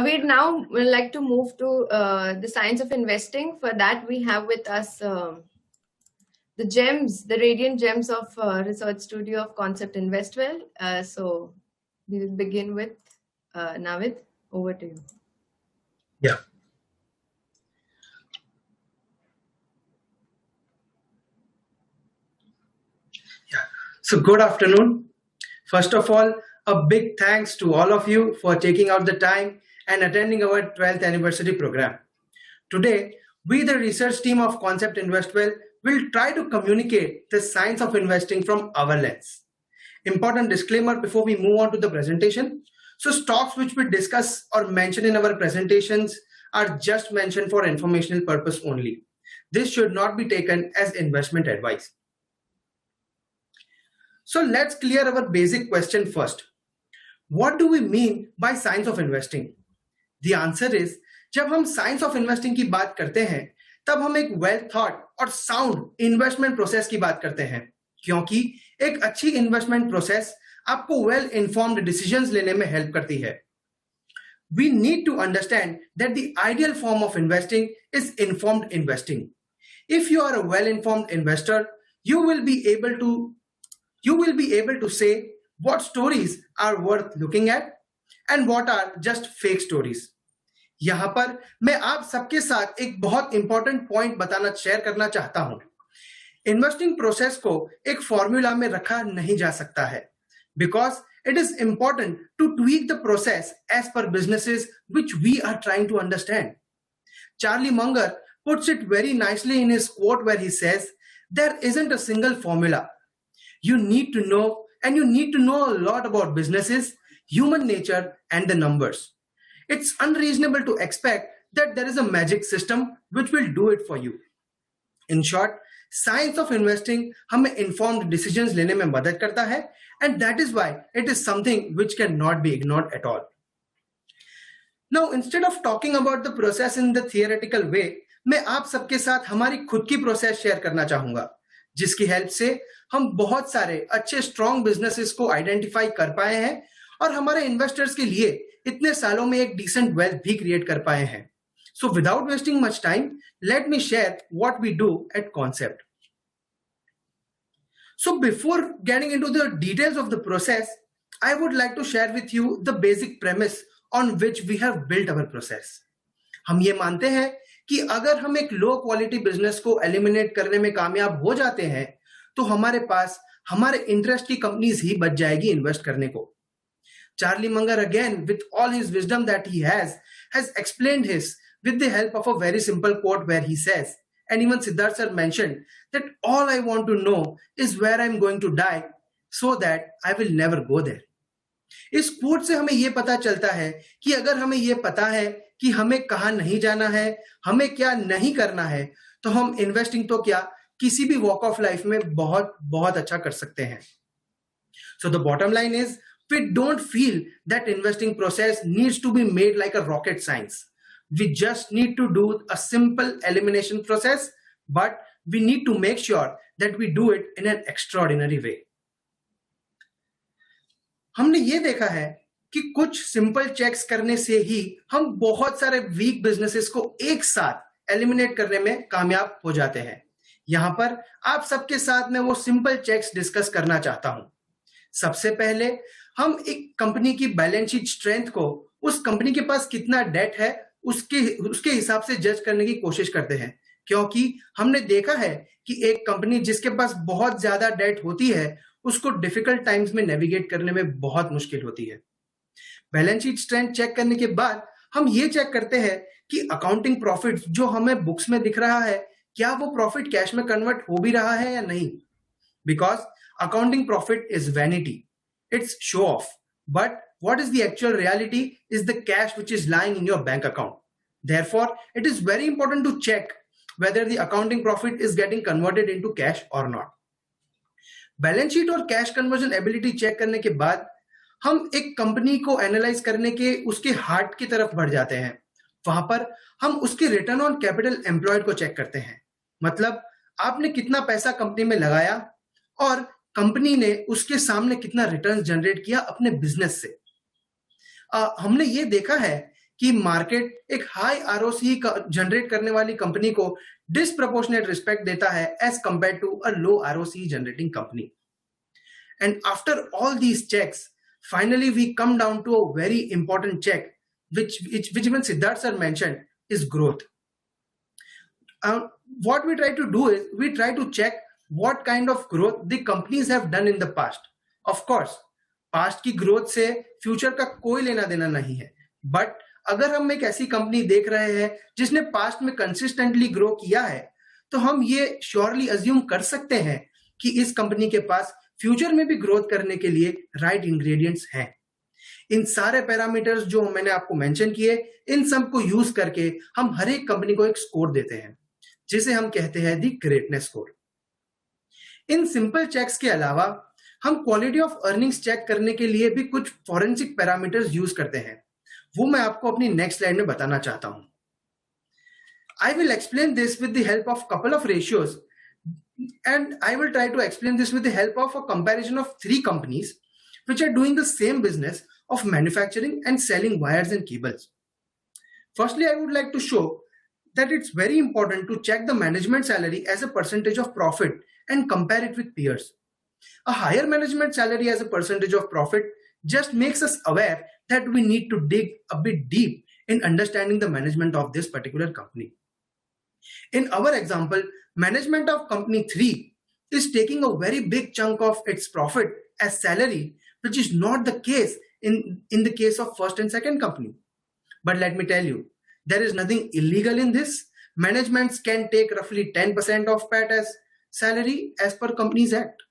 We'd now like to move to the science of investing. For that, we have with us the gems, the radiant gems of Research Studio of Concept Investwell. So we will begin with Navid. Over to you. Yeah. So good afternoon. First of all, a big thanks to all of you for taking out the time and attending our 12th anniversary program. Today, we, the research team of Concept Investwell, will try to communicate the science of investing from our lens. Important disclaimer before we move on to the presentation. So stocks which we discuss or mention in our presentations are just mentioned for informational purpose only. This should not be taken as investment advice. So let's clear our basic question first. What do we mean by science of investing? The answer is, जब हम science of investing की बात करते हैं तब हम एक well thought और साउंड इन्वेस्टमेंट प्रोसेस की बात करते हैं, क्योंकि एक अच्छी इन्वेस्टमेंट प्रोसेस आपको वेल इन्फॉर्म्ड डिसीजंस लेने में हेल्प करती है. We need to understand that the ideal form of investing is informed investing. If you are a well-informed investor, you will be able to say what stories are worth looking at and what are just fake stories. यहां पर मैं आप सबके साथ एक बहुत important point share करना चाहता हूं. इन्वेस्टिंग प्रोसेस को एक फॉर्मूला में रखा नहीं जा सकता है, because it is important to tweak the process as per businesses which we are trying to understand. Charlie Munger puts it very nicely in his quote where he says, there isn't a single formula. You need to know, and you need to know a lot about businesses, human nature, and the numbers. It's unreasonable to expect that there is a magic system which will do it for you. In short, science of investing हमें informed decisions लेने में मदद करता है, and that is why it is something which cannot be ignored at all. Now, instead of talking about the process in the theoretical way, मैं आप सबके साथ हमारी खुद की प्रोसेस शेयर करना चाहूंगा, जिसकी हेल्प से हम बहुत सारे अच्छे स्ट्रॉन्ग बिजनेसेस को आइडेंटिफाई कर पाए हैं और हमारे इन्वेस्टर्स के लिए इतने सालों में एक डिसेंट वेल्थ भी क्रिएट कर पाए हैं. So without wasting much time, let me share what we do at Concept. So before getting into the details of the process, I would like to share with you the basic premise on which we have built our process. हम ये मानते हैं कि अगर हम एक low quality business को eliminate करने में कामयाब हो जाते हैं तो हमारे पास हमारे इंटरेस्ट की कंपनीज ही बच जाएगी इन्वेस्ट करने को. Charlie Munger, again, with all his wisdom that he has explained his with the help of a very simple quote where he says, and even Siddharth sir mentioned, that all I want to know is where I'm going to die so that I will never go there. इस quote से हमें ये पता चलता है कि अगर हमें ये पता है कि हमें कहाँ नहीं जाना है, हमें क्या नहीं करना है, तो हम इन्वेस्टिंग तो क्या किसी भी वॉक ऑफ लाइफ में बहुत बहुत अच्छा कर सकते हैं. So the bottom line is, we don't feel that investing process needs to be made like a rocket science. We just need to do a simple elimination process, but we need to make sure that we do it in an extraordinary way. हमने ये देखा है कि कुछ simple checks करने से ही हम बहुत सारे वीक बिजनेसेस को एक साथ एलिमिनेट करने में कामयाब हो जाते हैं. यहां पर आप सबके साथ मैं वो सिंपल चेक्स डिस्कस करना चाहता हूं. सबसे पहले हम एक कंपनी की बैलेंस शीट स्ट्रेंथ को उस कंपनी के पास कितना डेट है उसके हिसाब से जज करने की कोशिश करते हैं, क्योंकि हमने देखा है कि एक कंपनी जिसके पास बहुत ज्यादा डेट होती है उसको डिफिकल्ट टाइम्स में नेविगेट करने में बहुत मुश्किल होती है. बैलेंस शीट स्ट्रेंथ चेक करने के बाद हम ये चेक करते हैं कि अकाउंटिंग प्रॉफिट जो हमें बुक्स में दिख रहा है क्या वो प्रॉफिट कैश में कन्वर्ट हो भी रहा है या नहीं. Because accounting profit is vanity. It's show off. But what is the actual reality is the cash which is lying in your bank account. Therefore, it is very important to check whether the accounting profit is getting converted into cash or not. Balance sheet और cash conversion ability check करने के बाद हम एक company को analyse करने के उसके हार्ट की तरफ बढ़ जाते हैं. वहां पर हम उसके रिटर्न ऑन कैपिटल एम्प्लॉयड को चेक करते हैं. मतलब आपने कितना पैसा कंपनी में लगाया और कंपनी ने उसके सामने कितना रिटर्न जनरेट किया अपने बिजनेस से. हमने ये देखा है कि मार्केट एक हाई आरओसी जनरेट करने वाली कंपनी को डिसप्रपोर्शनेट रिस्पेक्ट देता है as compare to a low ROC generating company. And after all these checks, finally we come down to a very important check, which even Siddharth sir mentioned, is growth. What we try to do is we try to check what kind of growth the companies have done in the past. Of course, past की growth से future का कोई लेना देना नहीं है. But अगर हम एक ऐसी कंपनी देख रहे हैं जिसने पास्ट में कंसिस्टेंटली ग्रो किया है, तो हम ये श्योरली अज्यूम कर सकते हैं कि इस कंपनी के पास फ्यूचर में भी ग्रोथ करने के लिए राइट इंग्रेडिएंट्स हैं. इन सारे पैरामीटर्स जो मैंने आपको मेंशन किए, इन सब को यूज करके हम हर एक कंपनी को एक स्कोर देते हैं, जिसे हम कहते हैं द ग्रेटनेस स्कोर. इन सिंपल चेक्स के अलावा हम क्वालिटी ऑफ अर्निंग्स चेक करने के लिए भी कुछ फॉरेंसिक पैरामीटर्स यूज करते हैं. वो मैं आपको अपनी नेक्स्ट स्लाइड में बताना चाहता हूं. I will explain this with the help of couple of ratios, and I will try to explain this with the help of a comparison of three companies which are doing the same business of manufacturing and selling wires and cables. Firstly, I would like to show that it's very important to check the management salary as a percentage of profit and compare it with peers. A higher management salary as a percentage of profit just makes us aware that we need to dig a bit deep in understanding the management of this particular company. In our example, management of company 3 is taking a very big chunk of its profit as salary, which is not the case in the case of first and second company. But let me tell you, there is nothing illegal in this. Managements can take roughly 10% of PAT as salary as per Companies Act.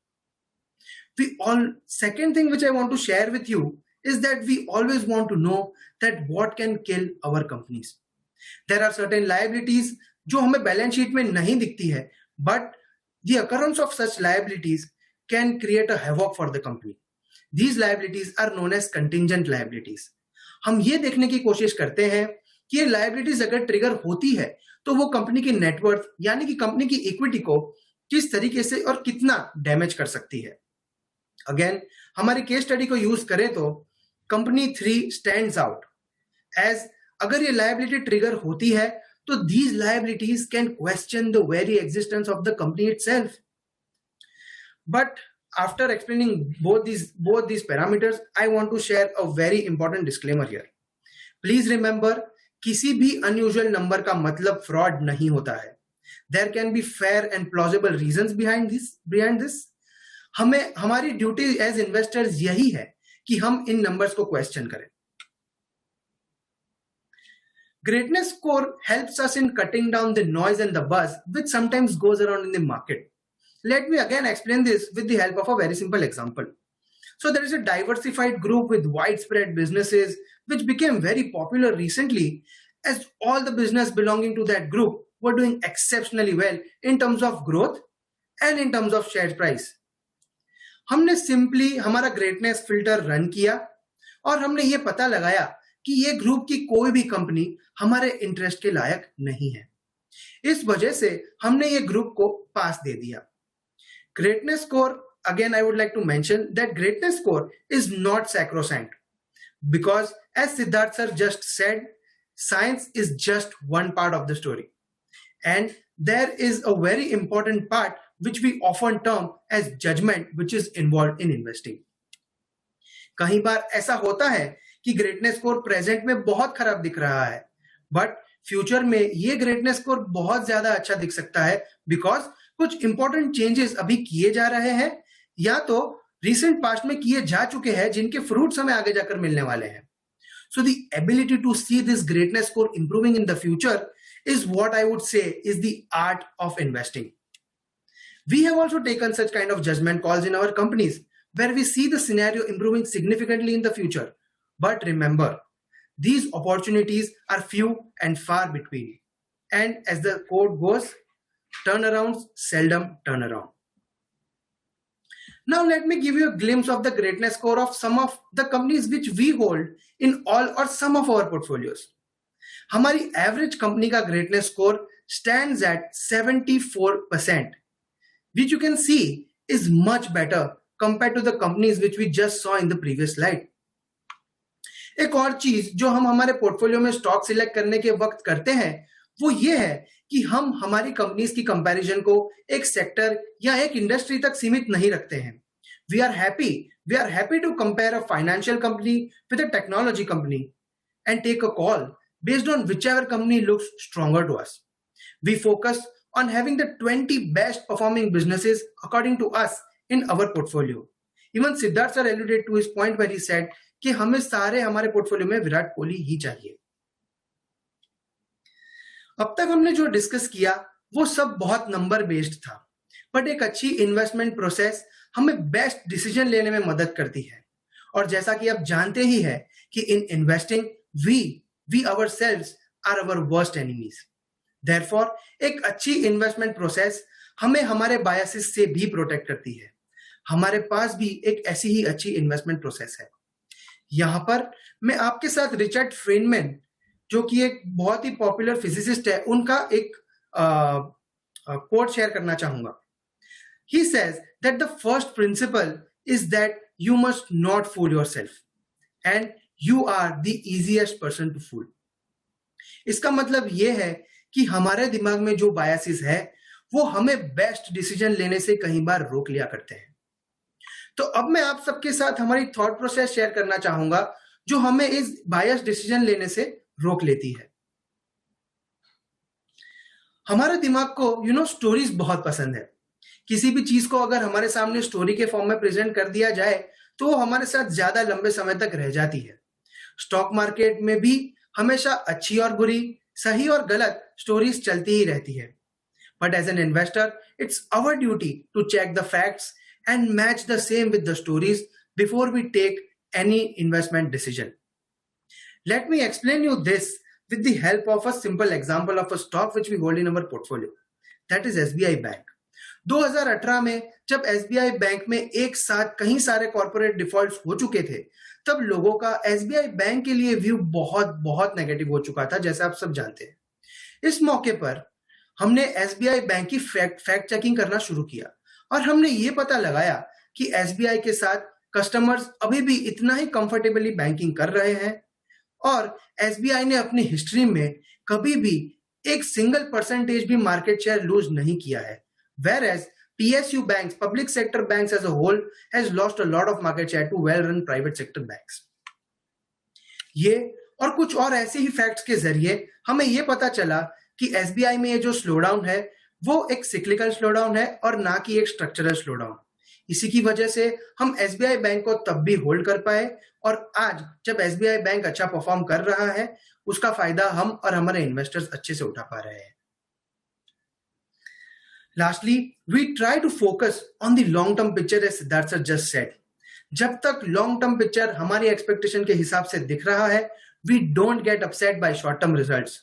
Second thing which I want to share with you is that we always want to know that what can kill our companies. There are certain liabilities जो हमें balance sheet में नहीं दिखती है, but the occurrence of such liabilities can create a havoc for the company. These liabilities are known as contingent liabilities. हम ये देखने की कोशिश करते हैं कि ये liabilities अगर ट्रिगर होती है तो वो कंपनी की नेटवर्थ यानी कि कंपनी की इक्विटी को किस तरीके से और कितना डैमेज कर सकती है. अगेन हमारी केस स्टडी को यूज करें तो कंपनी 3 स्टैंड्स आउट एज अगर ये लायबिलिटी ट्रिगर होती है तो these liabilities can question the very existence of the company itself. But after explaining both these parameters, I want to share a very important disclaimer here. Please remember, किसी भी unusual number का मतलब fraud नहीं होता है. There can be fair and plausible reasons behind this. हमारी duty as investors यही है कि हम इन नंबर्स को क्वेश्चन करें. Greatness score helps us in cutting down the noise and the buzz which sometimes goes around in the market. Let me again explain this with the help of a very simple example. So there is a diversified group with widespread businesses which became very popular recently as all the business belonging to that group were doing exceptionally well in terms of growth and in terms of share price. हमने simply हमारा greatness filter run किया और हमने ये पता लगाया कि ये ग्रुप की कोई भी कंपनी हमारे इंटरेस्ट के लायक नहीं है. इस वजह से हमने ये ग्रुप को पास दे दिया. Greatness score, again I would like to mention that greatness score is not sacrosanct because as Siddharth sir just said, science is just one part of the story and there is a very important part which we often term as judgment which is involved in investing. कई बार ऐसा होता है कि greatness score present में बहुत खराब दिख रहा है बट फ्यूचर में ये ग्रेटनेस स्कोर बहुत ज्यादा अच्छा दिख सकता है बिकॉज कुछ इंपॉर्टेंट चेंजेस अभी किए जा रहे हैं या तो रिसेंट पास्ट में किए जा चुके हैं जिनके फ्रूट्स हमें आगे जाकर मिलने वाले हैं. So the ability to see this greatness score improving in the future is what I would say is the art of investing. We have also taken such kind of judgment calls in our companies where we see the scenario improving significantly in the future. But remember, these opportunities are few and far between. And as the quote goes, turnarounds seldom turn around. Now let me give you a glimpse of the greatness score of some of the companies which we hold in all or some of our portfolios. हमारी average company का greatness score stands eight 74%, which you can see is much better compared to the companies which we just saw in the previous slide. एक और चीज जो हम हमारे portfolio में stock select करने के वक्त करते हैं वो ये है कि हम हमारी कंपनीज की कंपैरिजन को एक सेक्टर या एक इंडस्ट्री तक सीमित नहीं रखते हैं. We are happy to compare a financial company with a technology company and take a call based on whichever company looks stronger to us. We focus on having the 20 best performing businesses according to us in our portfolio. Even Siddharth sir alluded to his point where he said कि हमें सारे हमारे portfolio में विराट कोहली ही चाहिए. अब तक हमने जो डिस्कस किया वो सब बहुत नंबर बेस्ड था, बट एक अच्छी इन्वेस्टमेंट प्रोसेस हमें बेस्ट डिसीजन लेने में मदद करती है. और जैसा कि आप जानते ही है कि in investing we ourselves are our worst enemies. Therefore, एक अच्छी इन्वेस्टमेंट प्रोसेस हमें हमारे बायसेस से भी प्रोटेक्ट करती है. हमारे पास भी एक ऐसी ही अच्छी इन्वेस्टमेंट प्रोसेस है. यहां पर मैं आपके साथ रिचर्ड फेनमैन, जो कि एक बहुत ही पॉपुलर फिजिसिस्ट है, उनका एक कोट शेयर करना चाहूंगा. He says that the first principle is that you must not fool yourself and you are the easiest person to fool. इसका मतलब यह है कि हमारे दिमाग में जो बायसेस है वो हमें बेस्ट डिसीजन लेने से कई बार रोक लिया करते हैं. तो अब मैं आप सबके साथ हमारी थॉट प्रोसेस शेयर करना चाहूंगा जो हमें इस बायस डिसीजन लेने से रोक लेती है. हमारे दिमाग को स्टोरीज बहुत पसंद है. किसी भी चीज को अगर हमारे सामने स्टोरी के फॉर्म में प्रेजेंट कर दिया जाए तो वो हमारे साथ ज्यादा लंबे समय तक रह जाती है. स्टॉक मार्केट में भी हमेशा अच्छी और बुरी, सही और गलत स्टोरीज चलती ही रहती है. But as an investor it's our duty to check the facts and match the same with the stories before we take any investment decision. Let me explain you this with the help of a simple example of a stock which we hold in our portfolio. That is SBI Bank. 2018 में जब SBI bank में एक साथ कई सारे corporate defaults हो चुके थे, तब लोगों का SBI बैंक के लिए व्यू बहुत बहुत नेगेटिव हो चुका था, जैसा आप सब जानते हैं. इस मौके पर हमने SBI बैंक की फैक्ट चेकिंग करना शुरू किया और हमने ये पता लगाया कि SBI के साथ कस्टमर्स अभी भी इतना ही कंफर्टेबली बैंकिंग कर रहे हैं और SBI ने अपनी हिस्ट्री में कभी भी एक सिंगल परसेंटेज भी मार्केट शेयर लूज नहीं किया है. Whereas PSU banks, public sector banks as a whole, has lost a lot of market share to well-run private sector banks. ये और कुछ और ऐसे ही फैक्ट्स के जरिए हमें ये पता चला कि SBI में ये जो स्लोडाउन है वो एक सिक्लिकल स्लोडाउन है और ना कि एक स्ट्रक्चरल स्लोडाउन. इसी की वजह से हम SBI बैंक को तब भी होल्ड कर पाए और आज जब SBI बैंक अच्छा परफॉर्म कर रहा है उसका फायदा हम और हमारे इन्वेस्टर्स अच्छे से उठा पा रहे हैं. Lastly, we try to focus on the long-term picture as Siddharth sir just said. जब तक long-term picture हमारी expectation के हिसाब से दिख रहा है, we don't get upset by short-term results.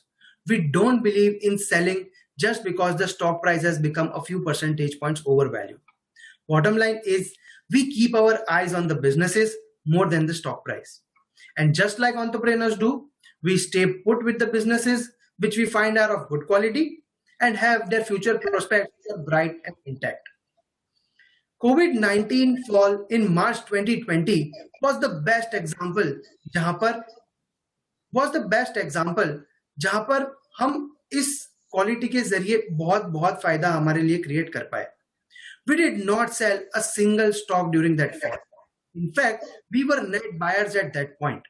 We don't believe in selling just because the stock price has become a few percentage points overvalued. Bottom line is, we keep our eyes on the businesses more than the stock price. And just like entrepreneurs do, we stay put with the businesses which we find are of good quality and have their future prospects are bright and intact. COVID-19 fall in March 2020 was the best example जहां पर हम इस quality के जरिए बहुत फायदा हमारे लिए क्रिएट कर पाए. We did not sell a single stock during that fall. In fact, we were net buyers at that point.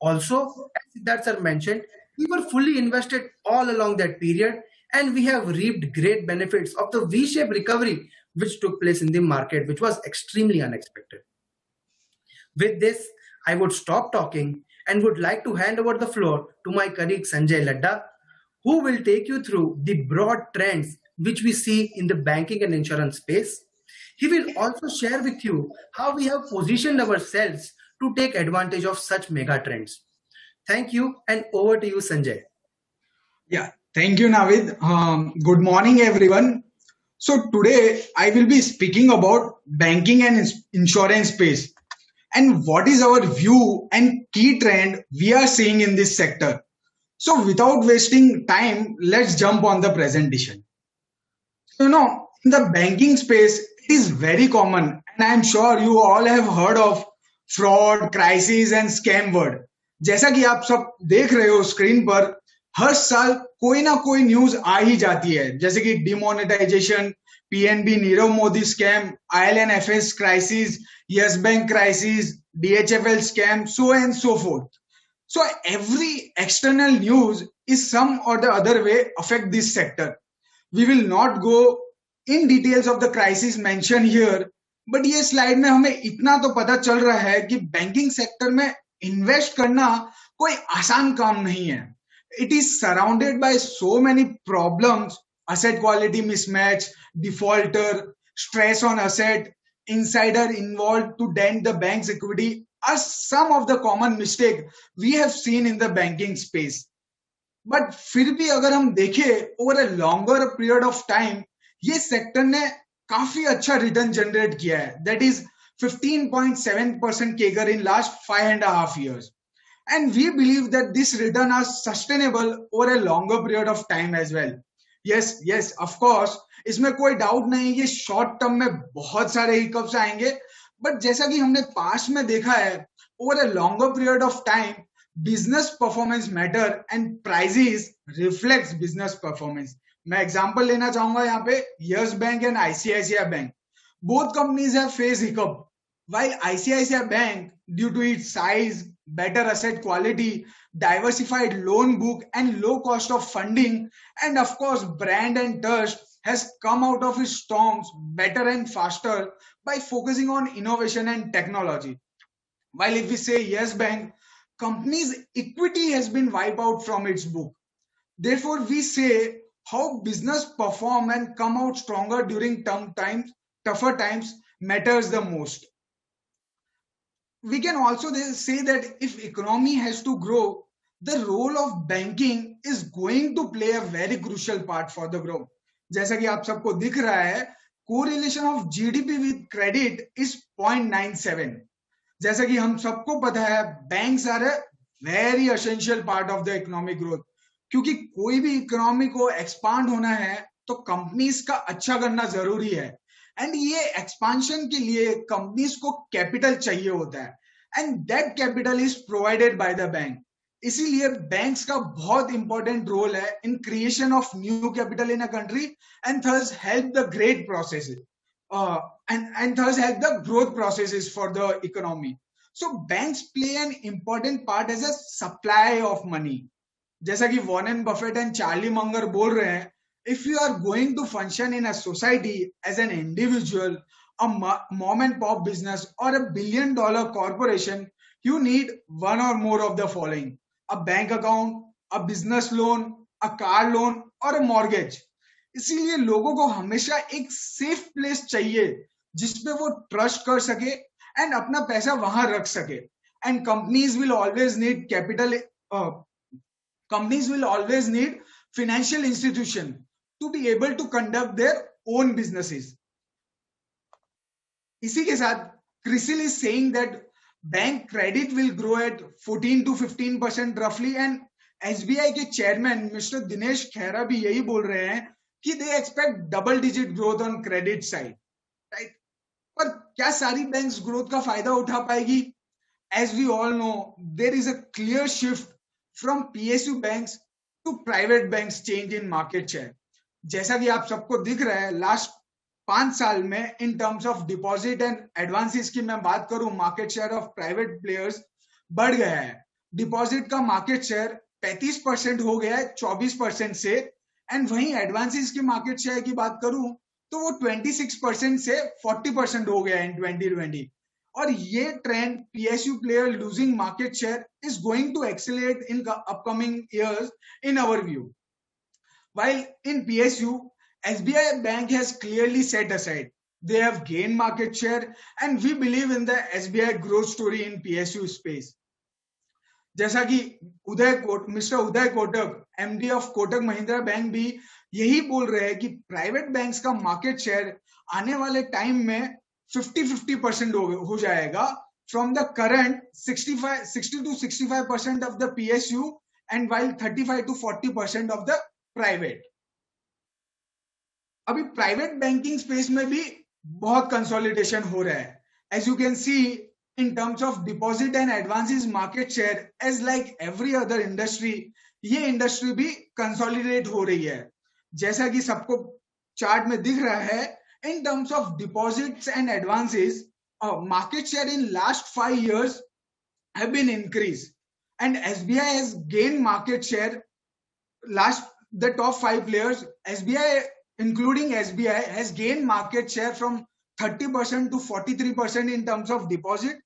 Also, as Siddharth sir mentioned, we were fully invested all along that period and we have reaped great benefits of the V-shaped recovery which took place in the market, which was extremely unexpected. With this, I would stop talking and would like to hand over the floor to my colleague Sanjay Ladda, who will take you through the broad trends which we see in the banking and insurance space. He will also share with you how we have positioned ourselves to take advantage of such mega trends. Thank you and over to you, Sanjay. Yeah, thank you, Navid. Good morning, everyone. So today I will be speaking about banking and insurance space and what is our view and key trend we are seeing in this sector. So without wasting time, let's jump on the presentation. In the banking space, it is very common and I am sure you all have heard of fraud, crisis and scam word. जैसा कि आप सब देख रहे हो screen पर, हर साल कोई ना कोई न्यूज आ ही जाती है, जैसे कि demonetisation, PNB Nirav Modi scam, IL&FS crisis, Yes Bank crisis, DHFL scam, so and so forth. So every external news is some or the other way affect this sector. We will not go in details of the crisis mentioned here, but ये slide में हमें इतना तो पता चल रहा है कि बैंकिंग सेक्टर में इन्वेस्ट करना कोई आसान काम नहीं है. It is surrounded by so many problems: asset quality mismatch, defaulter, stress on asset, insider involved to dent the bank's equity are some of the common mistakes we have seen in the banking space. But फिर भी अगर हम देखें over a longer period of time, ये sector ने काफी अच्छा return generate किया है, that is 15.7% CAGR in last 5.5 years. And we believe that this return are sustainable over a longer period of time as well. Yes, of course, इसमें कोई doubt नहीं कि शॉर्ट टर्म में बहुत सारे हिकअप्स आएंगे, बट जैसा कि हमने पास्ट में देखा है, over a longer period of time business performance matter and prices reflects business performance. मैं एग्जांपल लेना चाहूंगा यहाँ पे, Yes Bank and ICICI Bank, both companies have faced hiccup. While ICICI Bank, due to its size, better asset quality, diversified loan book, and low cost of funding, and of course, brand and trust, has come out of its storms better and faster by focusing on innovation and technology. While if we say Yes Bank, company's equity has been wiped out from its book. Therefore, we say how business perform and come out stronger during tougher times matters the most. We can also say that if economy has to grow, the role of banking is going to play a very crucial part for the growth. जैसा कि आप सबको दिख रहा है, correlation of GDP with credit is 0.97. जैसा कि हम सबको पता है, banks are a very essential part of the economic growth. क्योंकि कोई भी इकोनॉमी को एक्सपांड होना है तो कंपनीज का अच्छा करना जरूरी है, एंड ये एक्सपांशन के लिए कंपनीज को कैपिटल चाहिए होता है, and that capital is provided by the bank. इसीलिए बैंक्स का बहुत इंपॉर्टेंट रोल है in creation of new capital in a country, and thus help the great processes and thus help the growth processes for the economy. So banks play an important part as a supply of money. जैसा कि Warren Buffett and Charlie Munger बोल रहे हैं, if you are going to function in a society as an individual, a mom and pop business, or a $1 billion corporation, you need one or more of the following: a bank account, a business loan, a car loan, or a mortgage. इसीलिए लोगों को हमेशा एक safe place चाहिए जिसपे वो trust कर सके एंड अपना पैसा वहां रख सके. And companies will always need capital, companies will always need financial institution to be able to conduct their own businesses. इसी के साथ CRISIL is saying that bank credit will grow at 14 to 15% roughly, and SBI के chairman mister Dinesh खेरा भी यही बोल रहे हैं कि they expect double digit growth on credit side, right? पर क्या सारी बैंक्स ग्रोथ का फायदा उठा पाएगी? As we all know, there is a clear shift from PSU banks to private banks change in market share. जैसा कि आप सबको दिख रहा है, लास्ट 5 साल में in terms of deposit and advances की मैं बात करूं, market share of private players बढ़ गया है. डिपॉजिट का मार्केट शेयर 35% हो गया है 24% से, एंड वहीं एडवांसेस की मार्केट शेयर की बात करूं तो वो 26% से 40% हो गया इन 2020. और ये trend PSU player losing market share is going to accelerate in upcoming years in our view. While in PSU, SBI Bank has clearly set aside. They have gained market share, and we believe in the SBI growth story in PSU space. जैसा कि mister Uday Kotak, MD of Kotak Mahindra bank भी यही बोल रहे हैं कि private banks का market share आने वाले टाइम में 50-50% हो जाएगा from the current 60 to 65% of the PSU, and while 35 to 40% of the private. अभी प्राइवेट बैंकिंग स्पेस में भी बहुत कंसोलिडेशन हो रहा है. As you can see in terms of deposit and advances market share, as like every other industry, ये industry भी consolidate हो रही है. जैसा कि सबको चार्ट में दिख रहा है, in terms of deposits and advances, market share in last 5 years have been increased, and SBI has gained market share. The top 5 players, SBI, including SBI, has gained market share from 30% to 43% in terms of deposit,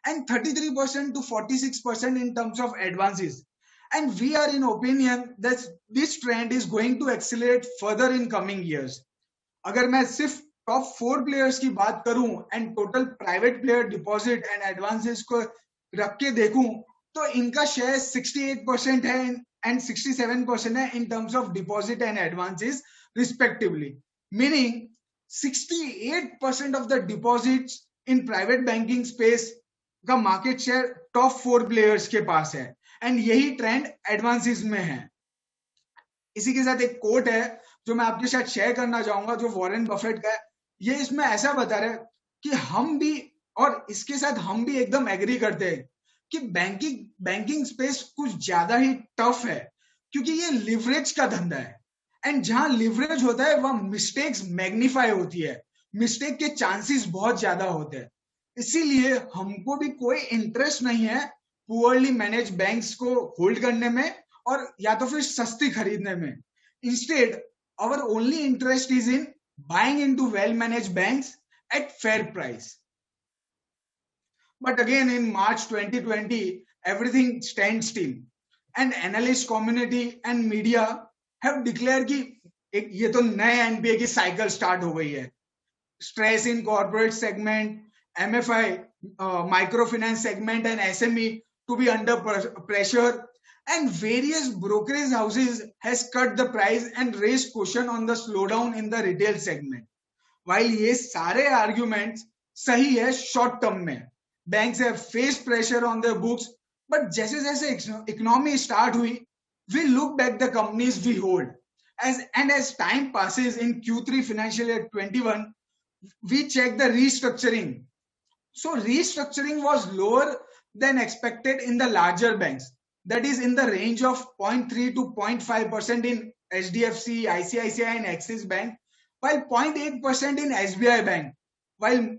and 33% to 46% in terms of advances. And we are in opinion that this trend is going to accelerate further in coming years. अगर मैं सिर्फ top 4 players की बात करूं and total private player deposit and advances को रख के देखूं, तो इनका शेयर 68% है एंड 67% है in terms of deposit and advances respectively. Meaning 68% of the deposits in private banking space का मार्केट शेयर टॉप 4 प्लेयर्स के पास है, एंड यही ट्रेंड एडवांसेस में है. इसी के साथ एक कोट है जो मैं आपके साथ शेयर करना चाहूंगा, जो वॉरेन बफेट का है. ये इसमें ऐसा बता रहा है कि हम भी, और इसके साथ हम भी एकदम एग्री करते हैं कि बैंकिंग स्पेस कुछ ज्यादा ही टफ है, क्योंकि ये लिवरेज का धंधा है, एंड जहां लिवरेज होता है वहां मिस्टेक्स मैग्नीफाई होती है, मिस्टेक के चांसेस बहुत ज्यादा होते हैं. इसीलिए हमको भी कोई इंटरेस्ट नहीं है पुअरली मैनेज बैंक्स को होल्ड करने में और या तो फिर सस्ती खरीदने में. Instead our only interest is in buying into well-managed banks at fair price. But again, in March 2020, everything stands still, and analyst community and media have declared कि ये तो नए एनपीए की साइकिल स्टार्ट हो गई है. Stress in corporate segment, MFI, micro finance segment and SME to be under pressure, and various brokerage houses has cut the price and raised caution on the slowdown in the retail segment. While ये सारे arguments सही है short term में, banks have faced pressure on their books, but जैसे जैसे economy start हुई, we look back the companies we hold, as time passes in Q3 financial year 21, we check the restructuring. So restructuring was lower than expected in the larger banks. That is in the range of 0.3 to 0.5% in HDFC, ICICI and Axis Bank, while 0.8% in SBI Bank. While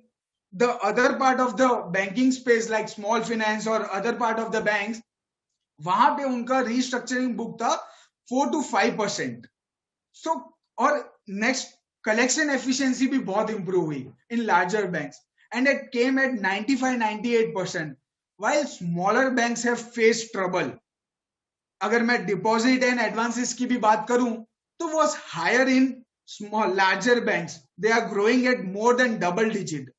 the other part of the banking space like small finance or other part of the banks, वहां पे उनका restructuring book था 4 to 5%. So, और next collection efficiency भी बहुत improve हुई in larger banks, and it came at 95-98%. While smaller banks have faced trouble. अगर मैं डिपॉजिट एंड एडवांसेस की भी बात करूं, तो was higher in larger banks. They are growing at more than double digit.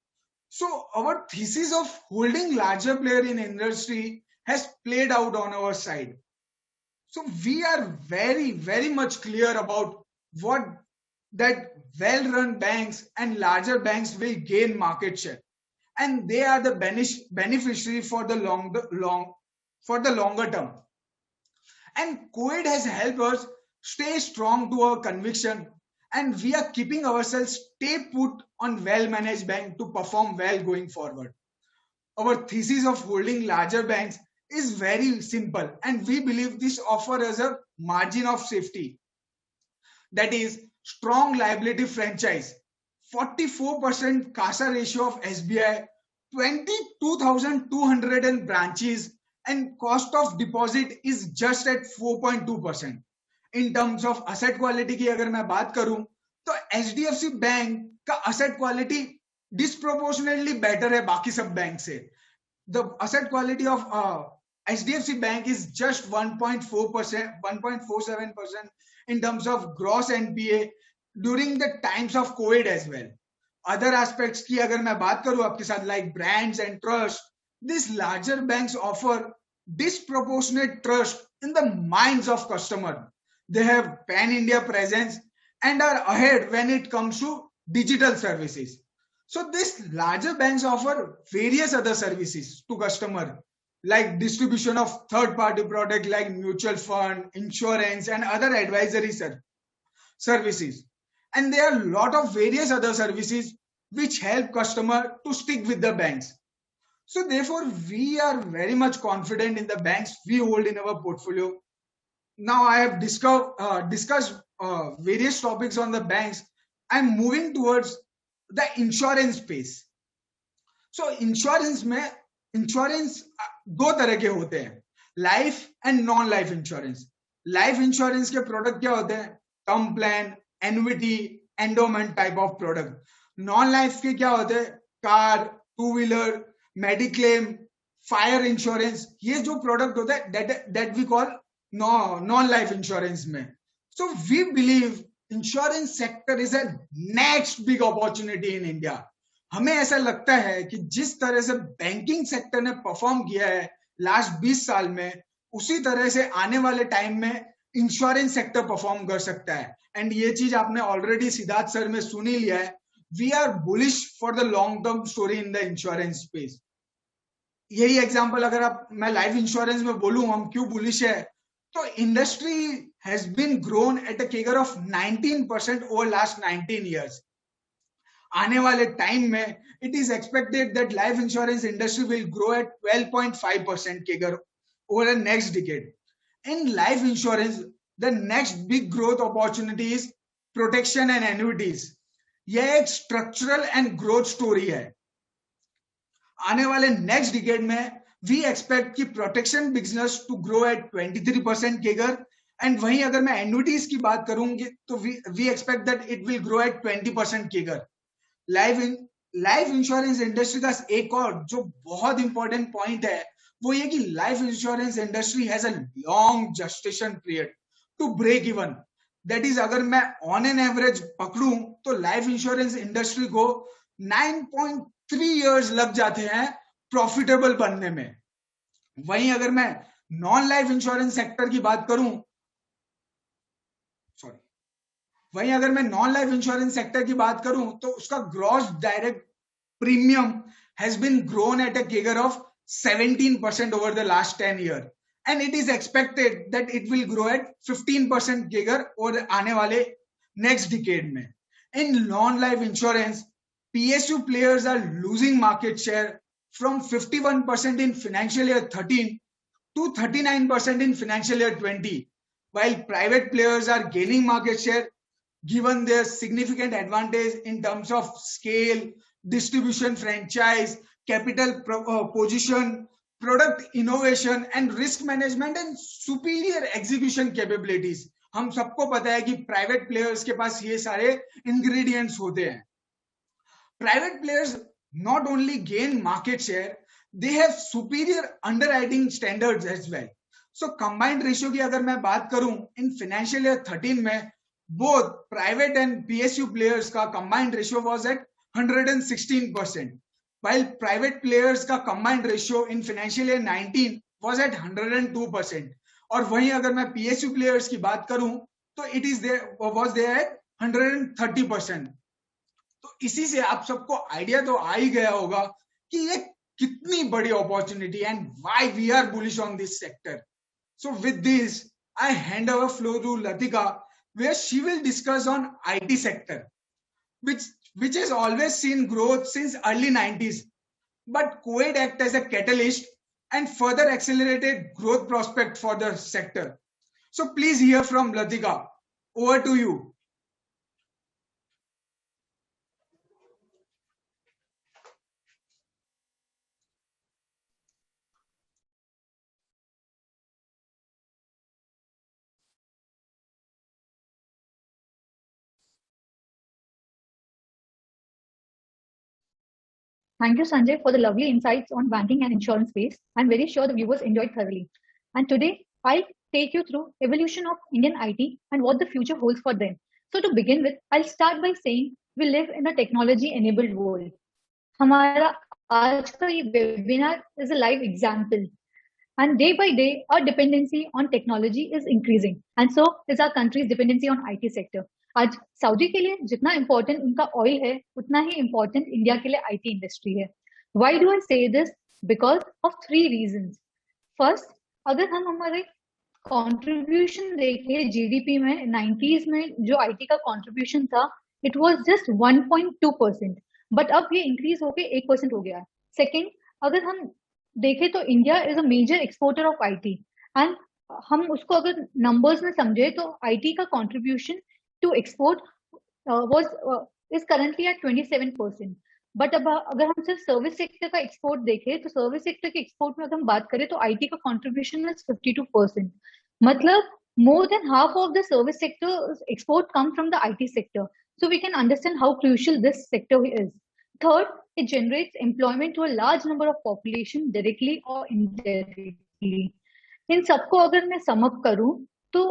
So our thesis of holding larger player in industry has played out on our side. So we are very, very much clear about what that well-run banks and larger banks will gain market share. And they are the beneficiary for the longer term. And COVID has helped us stay strong to our conviction, and we are keeping ourselves stay put on well-managed bank to perform well going forward. Our thesis of holding larger banks is very simple, and we believe this offers us a margin of safety. That is strong liability franchise, 44% CASA ratio of SBI, 22,200 branches, and cost of deposit is just at 4.2%. In terms of asset quality की अगर मैं बात करूं, तो HDFC bank का asset quality disproportionately better है बाकी सब बैंक से. The asset quality of HDFC Bank is just 1.4%, 1.47% in terms of gross NPA during the times of COVID as well. Other aspects की अगर मैं बात करूं आपके साथ, like brands and trust, these larger banks offer disproportionate trust in the minds of customer. They have pan-India presence and are ahead when it comes to digital services. So these larger banks offer various other services to customer, like distribution of third-party product like mutual fund, insurance, and other advisory services. And there are a lot of various other services which help customer to stick with the banks. So therefore, we are very much confident in the banks we hold in our portfolio. Now I have discussed various topics on the banks. I'm moving towards the insurance space. So insurance दो तरह के होते हैं, life and non life insurance. Life insurance के product क्या होते हैं? Term plan, annuity, endowment type of product. Non life के क्या होते हैं? Car, two wheeler, mediclaim, fire insurance. ये जो प्रोडक्ट होता है that we call non life insurance में. So we believe insurance sector is a next big opportunity in India. हमें ऐसा लगता है कि जिस तरह से बैंकिंग सेक्टर ने परफॉर्म किया है लास्ट 20 साल में, उसी तरह से आने वाले टाइम में इंश्योरेंस सेक्टर परफॉर्म कर सकता है. एंड ये चीज आपने ऑलरेडी सिद्धार्थ सर में सुन ही लिया है. We are bullish for the long term story in the insurance space. यही एग्जांपल अगर मैं लाइफ इंश्योरेंस में बोलूं हम क्यों बुलिश है, तो industry has been grown at a CAGR of 19% over last 19 years. आने वाले टाइम में it is expected that life insurance industry will grow at 12.5% CAGR over the next decade. In life insurance the next big growth opportunity is protection and annuities. यह एक structural and growth story है. आने वाले next decade में we expect कि protection business to grow at 23% केगर. And वहीं अगर मैं एन्युटीज की बात करूंगी तो we expect that it will grow at 20% CAGR. Life insurance industry का एक और जो बहुत इंपॉर्टेंट पॉइंट है वो ये कि life insurance industry has a long gestation period to break even. That is अगर मैं ऑन एन एवरेज पकड़ूं तो लाइफ इंश्योरेंस इंडस्ट्री को 9.3 years लग जाते हैं प्रॉफिटेबल बनने में. वहीं अगर मैं नॉन लाइफ इंश्योरेंस सेक्टर की बात करूं, वहीं अगर मैं नॉन लाइफ इंश्योरेंस सेक्टर की बात करूं तो उसका gross direct premium has been grown at a CAGR of 17% over the last 10 years. And it is expected that it will grow at 15% CAGR और आने वाले नेक्स्ट डिकेड में. In non life insurance PSU players are losing market share from 51% in financial year 13 to 39% in financial year 20, while private players are gaining market share given their significant advantage in terms of scale, distribution franchise, capital position, product innovation and risk management and superior execution capabilities. हम सबको पता है कि private players के पास ये सारे ingredients होते हैं. Private players not only gain market share, they have superior underwriting standards as well. So combined ratio की अगर मैं बात करूं in financial year 13 में both private and PSU players का combined ratio was at 116%, while private players का combined ratio in financial year 19 was at 102%. और वहीं अगर मैं PSU players की बात करूं तो it is there was there at 130%. तो इसी से आप सबको आइडिया तो आ ही गया होगा कि ये कितनी बड़ी opportunity and why we are bullish on this sector. So with this I hand over floor to Latika where she will discuss on IT sector which has always seen growth since early 90s, but COVID act as a catalyst and further accelerated growth prospect for the sector. So please hear from Latika. Over to you. Thank you, Sanjay, for the lovely insights on banking and insurance space. I'm very sure the viewers enjoyed thoroughly. And today, I'll take you through evolution of Indian IT and what the future holds for them. So to begin with, I'll start by saying we live in a technology-enabled world. हमारा आज का ये webinar is a live example. And day by day, our dependency on technology is increasing. And so is our country's dependency on IT sector. आज Saudi के लिए जितना important उनका oil है उतना ही इम्पोर्टेंट इंडिया के लिए IT इंडस्ट्री है. Why do I say this? Because of 3 reasons. First, अगर हम हमारे कंट्रीब्यूशन देखें GDP में 90s में जो IT का कंट्रीब्यूशन था it was just 1.2%, बट अब ये इंक्रीज होके 1% हो गया है. सेकेंड, अगर हम देखें तो India is a major exporter of IT, and हम उसको अगर नंबर्स में समझे तो आईटी का contribution to export was is currently at 27%. But अब अगर हम सिर्फ सर्विस सेक्टर का एक्सपोर्ट देखें तो सर्विस सेक्टर के एक्सपोर्ट में अगर हम बात करें तो आईटी का कंट्रीब्यूशन इज 52%. मतलब more than half of the service sector export come from the IT sector. So we can understand how crucial this sector is. Third, it generates employment to a large number of population directly or indirectly. इन सबको अगर मैं sum up करूं तो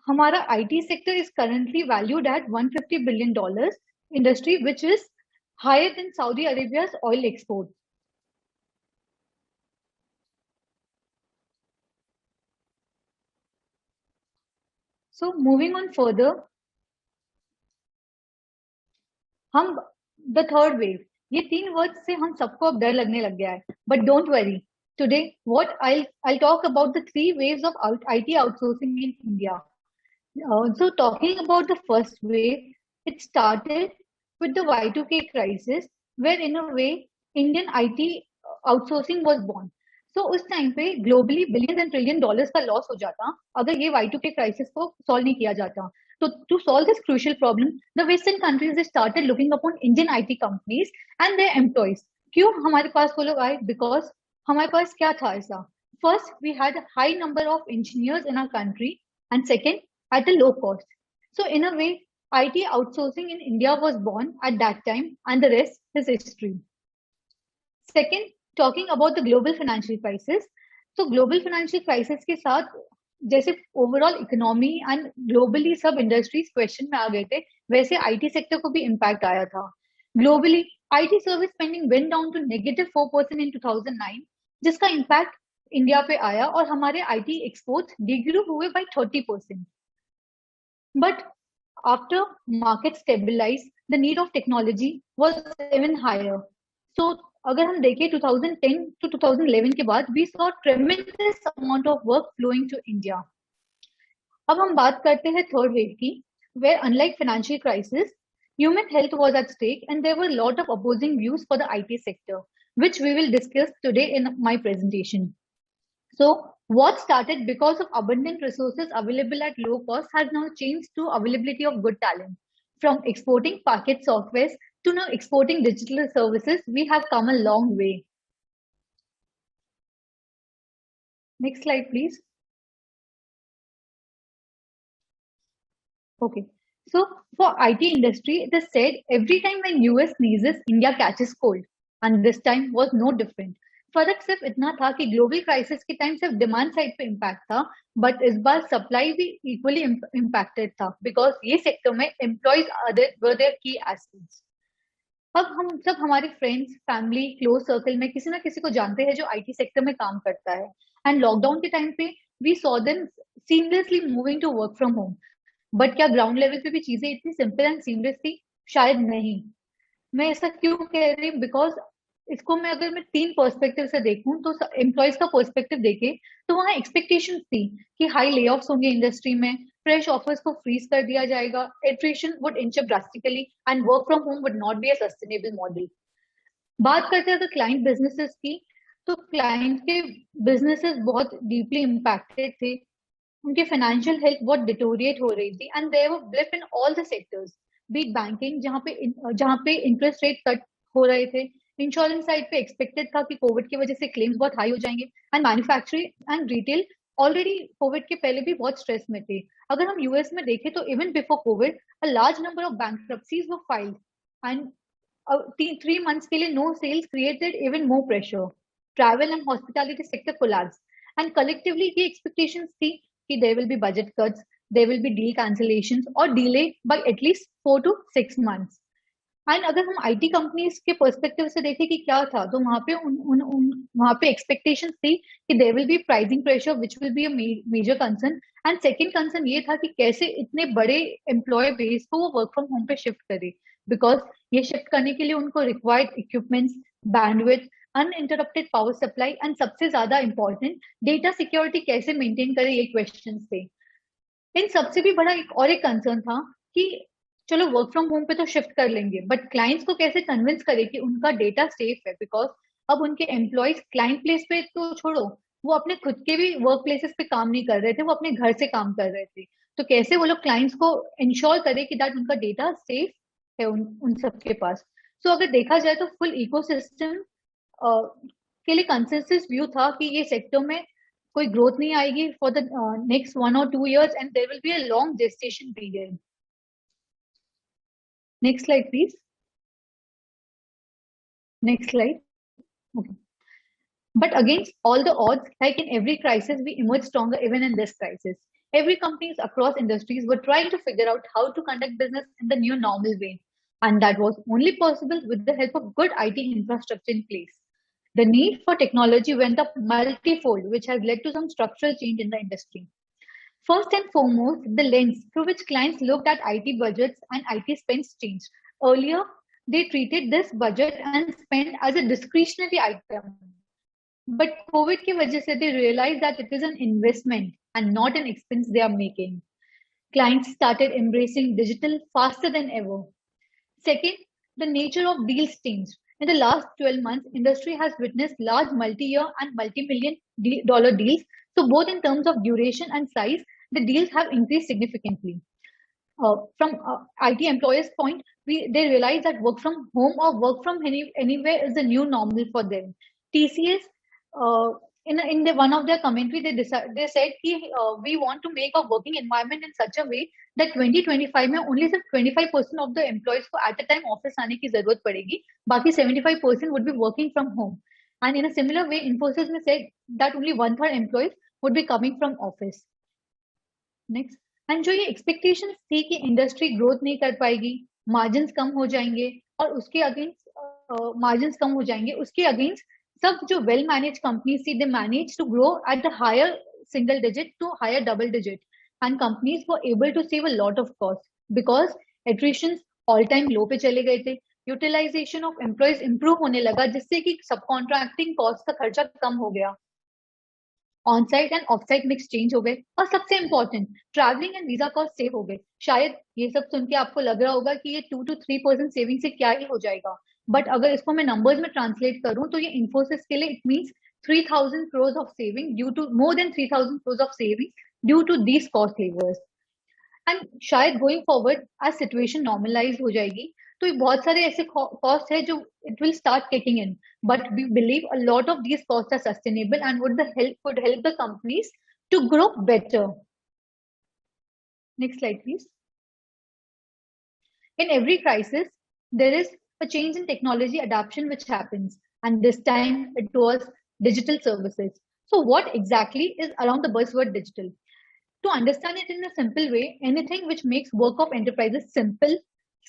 हमारा IT sector is currently valued at $150 billion industry which is higher than Saudi Arabia's oil export. So moving on further, हम the third wave, ये 3 word से हम सबको अब डर लगने लग गया है. But don't worry, today what I'll talk about the 3 waves of IT outsourcing in India. So talking about the first wave, it started with the Y2K crisis, where in a way Indian IT outsourcing was born. So उस time पे globally billion and trillion dollars का loss हो जाता अगर ये Y2K crisis को solve नहीं किया जाता. So to solve this crucial problem, the Western countries they started looking upon Indian IT companies and their employees. क्यों हमारे पास वो लोग आए? Because हमारे पास क्या था ऐसा? First, we had a high number of engineers in our country, and second, at a low cost. So in a way, IT outsourcing in India was born at that time, and the rest is history. Second, talking about the global financial crisis. So global financial crisis के साथ जैसे overall economy and globally सब industries question में आ गए थे, वैसे IT sector को भी इम्पैक्ट आया था. Globally IT service spending went down to -4% in 2009, जिसका इम्पैक्ट इंडिया पे आया और हमारे आईटी एक्सपोर्ट्स डिग्रू हुए by 30%. But after market stabilise the need of technology was even higher. So अगर हम देखें 2010 to 2011 के बाद we saw tremendous amount of work flowing to India. अब हम बात करते हैं थर्ड वेव की, where unlike financial crisis, human health was at stake and there were a lot of opposing views for the IT sector, which we will discuss today in my presentation. So what started because of abundant resources available at low cost has now changed to availability of good talent. From exporting packet softwares to now exporting digital services, we have come a long way. Next slide, please. Okay. So for IT industry, it is said every time when US sneezes, India catches cold. And this time was no different. फर्क सिर्फ इतना था कि global crisis के time सिर्फ demand side पे impact था, but इस बार सप्लाई भी इक्वली इम्पैक्टेड था बिकॉज ये सेक्टर में एम्प्लॉयज वर देयर की एसेट्स. अब हम सब हमारे फ्रेंड्स, फैमिली, क्लोज सर्कल में किसी ना किसी को जानते हैं जो आईटी सेक्टर में काम करता है. एंड लॉकडाउन के टाइम पे we saw them seamlessly moving to work from home. But क्या ग्राउंड लेवल पे भी चीजें इतनी सिंपल एंड सीमलेस थी? शायद नहीं. मैं ऐसा क्यों कह रही हूँ? बिकॉज इसको मैं अगर मैं 3 पर्सपेक्टिव से देखूं तो एम्प्लॉयज का पर्सपेक्टिव देखे तो वहां एक्सपेक्टेशंस थी कि हाई ले ऑफ्स होंगे इंडस्ट्री में, फ्रेश ऑफर्स को फ्रीज कर दिया जाएगा, attrition would inch up drastically and work from home would not be a sustainable model. बात करते हैं अगर क्लाइंट बिजनेसेस की, तो क्लाइंट के बिजनेसेस बहुत डीपली इम्पैक्टेड थे. उनके फाइनेंशियल हेल्थ बहुत डिटोरिएट हो रही थी and there were blip in all the sectors. Be banking जहाँ पे इंटरेस्ट रेट कट हो रहे थे, इंश्योरेंस साइड पे एक्सपेक्टेड था कि कोविड की वजह से क्लेम्स बहुत हाई हो जाएंगे, and manufacturing and retail already Covid के पहले भी बहुत स्ट्रेस में थे. अगर हम यूएस में देखें तो even before Covid a large number of bankruptcies were filed and 3 months के लिए no sales created even more pressure. Travel and hospitality sector collapse and collectively ये एक्सपेक्टेशंस थी कि there will be budget cuts, there will be deal cancellations और delay by at least 4 to 6 months. And अगर हम IT companies के perspective से देखें कि क्या था, तो वहां पे एक्सपेक्टेशंस थी कि there will be pricing pressure which will be a major concern. And second concern ये था कि कैसे इतने बड़े एम्प्लॉय बेस को वो वर्क फ्रॉम होम पे शिफ्ट करे, बिकॉज ये शिफ्ट करने के लिए उनको required equipments, bandwidth, uninterrupted power supply and सबसे ज्यादा इंपॉर्टेंट डेटा सिक्योरिटी कैसे मेंटेन करे, ये क्वेश्चन थे. इन सबसे भी बड़ा एक कंसर्न था कि चलो वर्क फ्रॉम होम पे तो शिफ्ट कर लेंगे, बट क्लाइंट्स को कैसे कन्विंस करे कि उनका डेटा सेफ है, बिकॉज अब उनके एम्प्लॉयज क्लाइंट प्लेस पे तो छोड़ो, वो अपने खुद के भी वर्क प्लेसेस पे काम नहीं कर रहे थे, वो अपने घर से काम कर रहे थे। तो कैसे वो लोग क्लाइंट्स को इंश्योर करे कि दैट उनका डेटा सेफ है उन सबके पास। सो अगर देखा जाए तो फुल इकोसिस्टम के लिए कंसेंसस व्यू था कि ये सेक्टर में कोई ग्रोथ नहीं आएगी for the next 1 or 2 years and there will be a long gestation period. Next slide please. Next slide. Okay. But against all the odds, like in every crisis, we emerge stronger even in this crisis. Every companies across industries were trying to figure out how to conduct business in the new normal way. And that was only possible with the help of good IT infrastructure in place. The need for technology went up multifold, which has led to some structural change in the industry. First and foremost, the lens through which clients looked at IT budgets and IT spends changed. Earlier, they treated this budget and spend as a discretionary item. But COVID की वजह से they realized that it is an investment and not an expense they are making. Clients started embracing digital faster than ever. Second, the nature of deals changed. In the last 12 months, industry has witnessed large multi-year and multi-million dollar deals. So both in terms of duration and size, the deals have increased significantly. From IT employers' point, they realize that work from home or work from anywhere is the new normal for them. TCS, in one of their commentary, they said we want to make a working environment in such a way that 2025 में only 25% of the employees को at a time office आने की जरूरत पड़ेगी, बाकी 75% would be working from home. And in a similar way, Infosys ने said that only 1/3 employees would be coming from office. Next. And जो ये एक्सपेक्टेशंस थी कि इंडस्ट्री ग्रोथ नहीं कर पाएगी, मार्जिन्स कम हो जाएंगे और उसके अगेंस्ट मार्जिन्स कम हो जाएंगे, उसके अगेंस्ट सब जो वेल मैनेज कंपनीज थी they manage to grow at the higher single digit to higher double digit and companies were able to save a lot of cost because attrition all time low पे चले गए थे, utilisation of employees improve होने लगा जिससे कि सब contracting cost का खर्चा कम हो गया, on site end of site mix change हो गए और सबसे important travelling and visa cost save हो गए। शायद ये सब सुन के आपको लग रहा होगा कि ये 2 to 3% सेविंग से क्या ही हो जाएगा, बट अगर इसको मैं नंबर्स में ट्रांसलेट करूं तो ये इन्फोसिस के लिए it means 3,000 crores of saving due to more than 3,000 crores of saving due to these cost levers. And शायद going forward as situation normalise हो जाएगी तो बहुत सारे ऐसे कॉस्ट है जो it will start kicking in, but we believe a lot of these cost are sustainable and would help the companies to grow better. Next slide, please. In every crisis, there is a change in technology adoption which happens, and this time it was digital services. So what exactly is around the buzzword digital? To understand it in a simple way, anything which makes work of enterprises simple,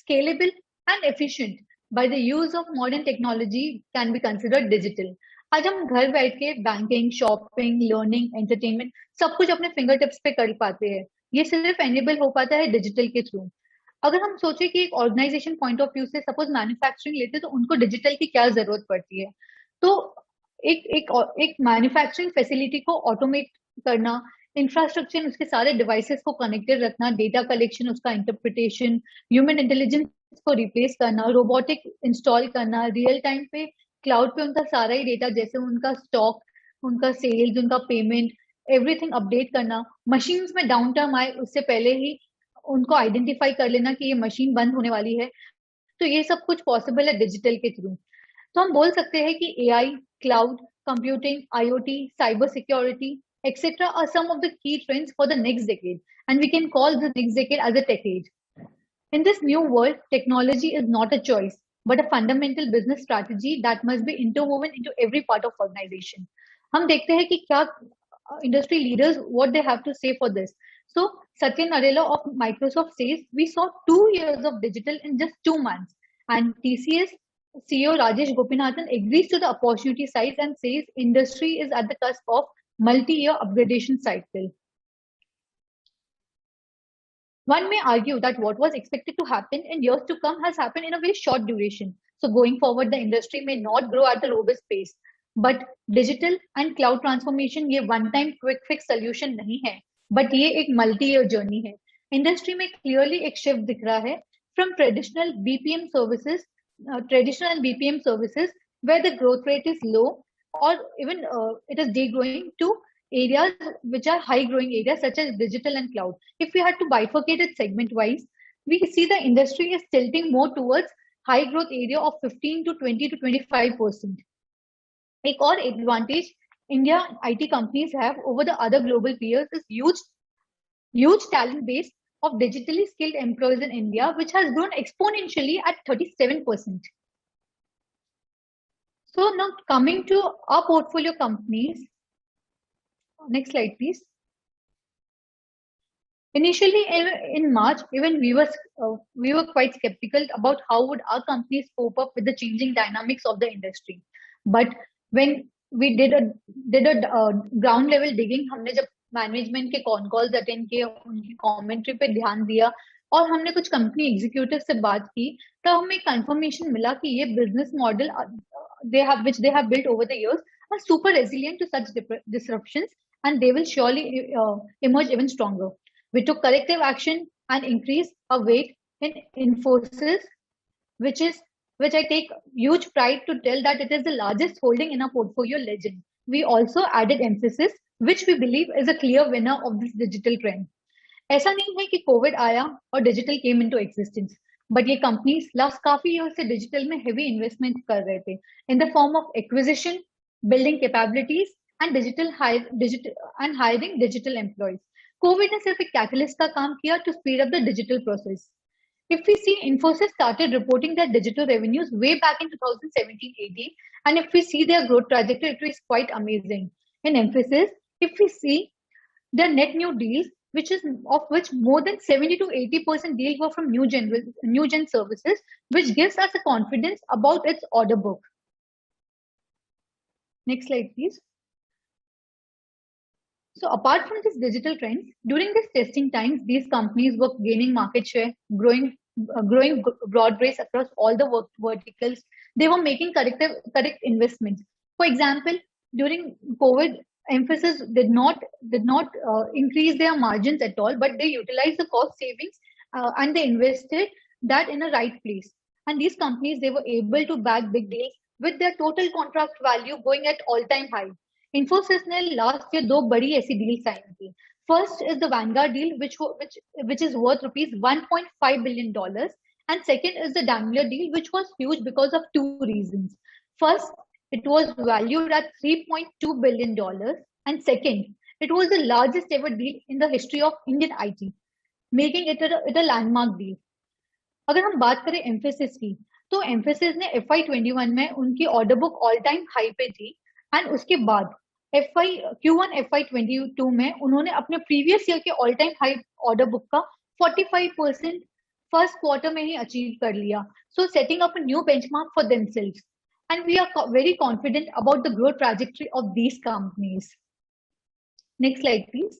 scalable, and efficient by the use of modern technology can be considered digital. आज हम घर बैठ के banking, shopping, learning, entertainment सब कुछ अपने finger tips पे कर पाते हैं। ये सिर्फ एनेबल हो पाता है डिजिटल के थ्रू। अगर हम सोचे कि एक ऑर्गेनाइजेशन पॉइंट ऑफ व्यू से सपोज मैन्युफैक्चरिंग लेते तो उनको डिजिटल की क्या जरूरत पड़ती है, तो एक मैन्युफैक्चरिंग फैसिलिटी को ऑटोमेट करना, इंफ्रास्ट्रक्चर उसके सारे डिवाइसेस को कनेक्टेड रखना, डेटा कलेक्शन, उसका इंटरप्रिटेशन, ह्यूमन इंटेलिजेंस को रिप्लेस करना, रोबोटिक इंस्टॉल करना, रियल टाइम पे क्लाउड पे उनका सारा ही डेटा जैसे उनका स्टॉक, उनका सेल्स, उनका पेमेंट, एवरीथिंग अपडेट करना, मशीन्स में डाउन टाइम आए उससे पहले ही उनको आइडेंटिफाई कर लेना कि ये मशीन बंद होने वाली है, तो ये सब कुछ पॉसिबल है डिजिटल के थ्रू। तो हम बोल सकते हैं कि AI, cloud computing, IoT, cyber security etc. are some of the key trends for the next decade, and we can call the next decade as a tech age. In this new world, technology is not a choice, but a fundamental business strategy that must be interwoven into every part of organization. हम देखते हैं कि क्या industry leaders what they have to say for this. So Satya Nadella of Microsoft says we saw 2 years of digital in just 2 months, and TCS CEO Rajesh Gopinathan agrees to the opportunity size and says industry is at the cusp of multi-year upgradation cycle. One may argue that what was expected to happen in years to come has happened in a very short duration. So going forward, the industry may not grow at the robust pace. But digital and cloud transformation ये one-time quick fix solution नहीं है, but ये एक multi-year journey है. Industry में clearly एक shift दिख रहा है from traditional and BPM services where the growth rate is low or even it is degrowing, to areas which are high growing areas such as digital and cloud. If we had to bifurcate it segment wise, we see the industry is tilting more towards high growth area of 15 to 20 to 25%. एक और advantage India IT companies have over the other global peers is huge talent base of digitally skilled employees in India, which has grown exponentially at 37%. So now coming to our portfolio companies. Next slide, please. Initially, in March, even we were quite skeptical about how would our companies cope up with the changing dynamics of the industry. But when we did a ground level digging, हमने जब management के con calls attend किए, उनकी commentary पे ध्यान दिया और हमने कुछ कंपनी एग्जीक्यूटिव से बात की, तब हमें कंफर्मेशन मिला कि ये business model which they have built over the years are super resilient to such disruptions, and they will surely emerge even stronger. We took corrective action and increased our weight in Infosys, which I take huge pride to tell that it is the largest holding in our portfolio legend. We also added Mphasis, which we believe is a clear winner of this digital trend. ऐसा नहीं है कि Covid आया और digital came into existence, but ये companies last काफी year से digital में हेवी इन्वेस्टमेंट कर रहे थे in the form of acquisition, building capabilities and hiring digital employees. Covid ने सिर्फ एक कैटलिस्ट का काम किया to speed up the digital process. If we see, Infosys started reporting their digital revenues way back in 2017-18, and if we see their growth trajectory, it is quite amazing. In Mphasis, if we see their net new deals, of which more than 70 to 80% deals were from new gen services, which gives us a confidence about its order book. Next slide, please. So apart from these digital trends, during this testing times, these companies were gaining market share, growing broad base across all the verticals. They were making correct investments. For example, during COVID, Mphasis did not increase their margins at all, but they utilized the cost savings and they invested that in a right place. And these companies, they were able to bag big deals with their total contract value going at all-time high. Infosys ने last year दो बड़ी ऐसी deal sign की. First is the Vanguard deal, which is worth rupees $1.5 billion, and second is the Daimler deal, which was huge because of two reasons. First, it was valued at $3.2 billion, and second, it was the largest ever deal in the history of Indian IT, making it a landmark deal. अगर हम बात करें Mphasis की, तो Mphasis ने FY21 में उनकी order book all time high पे थी, एंड उसके बाद Q1 FY22 में उन्होंने अपने प्रीवियस ईयर के all time high order book का 45% फर्स्ट क्वार्टर में ही अचीव कर लिया. So setting up a new benchmark for themselves, and we are very confident about the growth trajectory of these companies. Next slide please.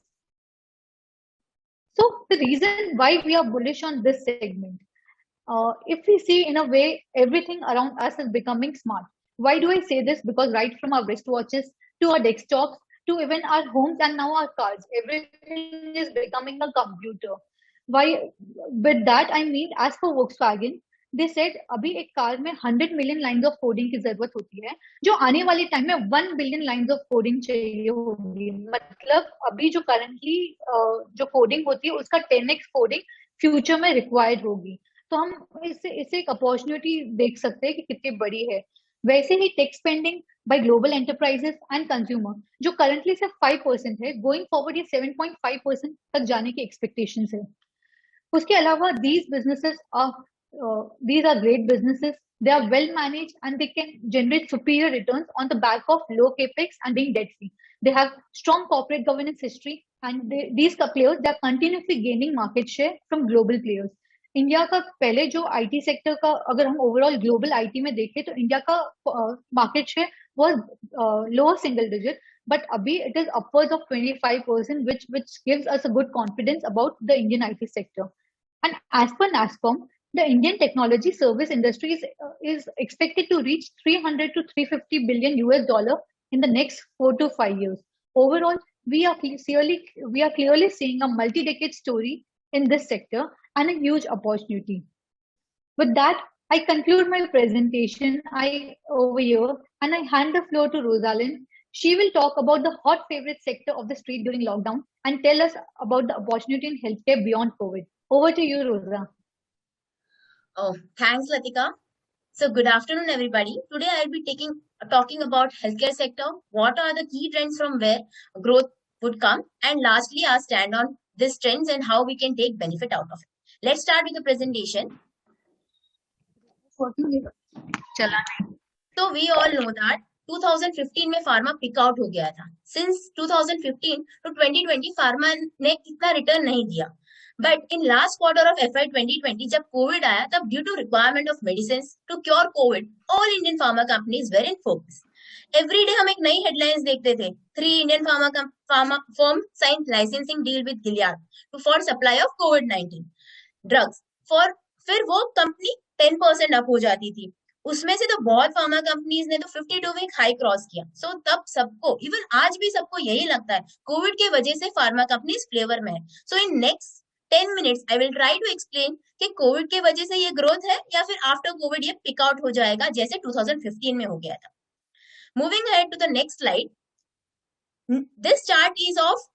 So the reason why we are bullish on this segment, if we see in a way everything around us is becoming smart. Why do I say this? Because right from our wristwatches to our desktops to even our homes and now our cars, everything is becoming a computer. Why? With that I mean, as for Volkswagen, they said अभी एक car में 100 million lines of coding की जरूरत होती है, जो आने वाले टाइम में 1 billion lines of coding चाहिए होगी. मतलब अभी जो करंटली जो कोडिंग होती है उसका 10x कोडिंग फ्यूचर में रिक्वायर्ड होगी. तो हम इसे एक अपॉर्चुनिटी देख सकते हैं कि कितनी बड़ी है. वैसे ही tech spending by global enterprises and consumer, जो करंटली सिर्फ 5% है, गोइंग फॉरवर्ड ये 7.5% तक जाने की एक्सपेक्टेशंस है. उसके अलावा these are great businesses. They are well managed and they can generate superior returns on the back of low capex and being debt free. They have strong corporate governance history, and these players, they are continuously gaining market share from global players. India का पहले जो IT sector का अगर हम overall global IT में देखें तो India का market share was lower single digit, but अभी it is upwards of 25%, which gives us a good confidence about the Indian IT sector. And as per NASSCOM, the Indian technology service industry is expected to reach 300 to 350 billion US dollar in the next 4 to 5 years. Overall, we are clearly seeing a multi-decade story in this sector and a huge opportunity. With that, I conclude my presentation over here and I hand the floor to Rosalind. She will talk about the hot favorite sector of the street during lockdown and tell us about the opportunity in healthcare beyond COVID. Over to you, Rosa. Oh, thanks, Latika. So good afternoon, everybody. Today I'll be talking about healthcare sector. What are the key trends from where growth would come? And lastly, our stand on these trends and how we can take benefit out of it. Let's start with the presentation. So we all know that 2015 में pharma pick out हो गया था. Since 2015 to 2020 pharma ने इतना return नहीं दिया. But in last quarter of FY 2020 जब Covid आया तब due to requirement of medicines to cure COVID, all Indian pharma companies were in focus. Every day हम एक नई headlines देखते थे. 3 Indian pharma firms signed licensing deal with Gilead for supply of COVID-19 drugs. फिर वो company 10% up हो जाती थी. उसमें से तो बहुत फार्मा कंपनीज ने तो 52 वीक हाई क्रॉस किया. सो तब सबको, इवन आज भी सबको यही लगता है कोविड के वजह से फार्मा कंपनीज फ्लेवर में है. So in next 10 minutes I will try to explain कि कोविड के वजह से ये ग्रोथ है या फिर आफ्टर कोविड ये पिक आउट हो जाएगा जैसे 2015 में हो गया था. Moving ahead to the next slide. This chart is of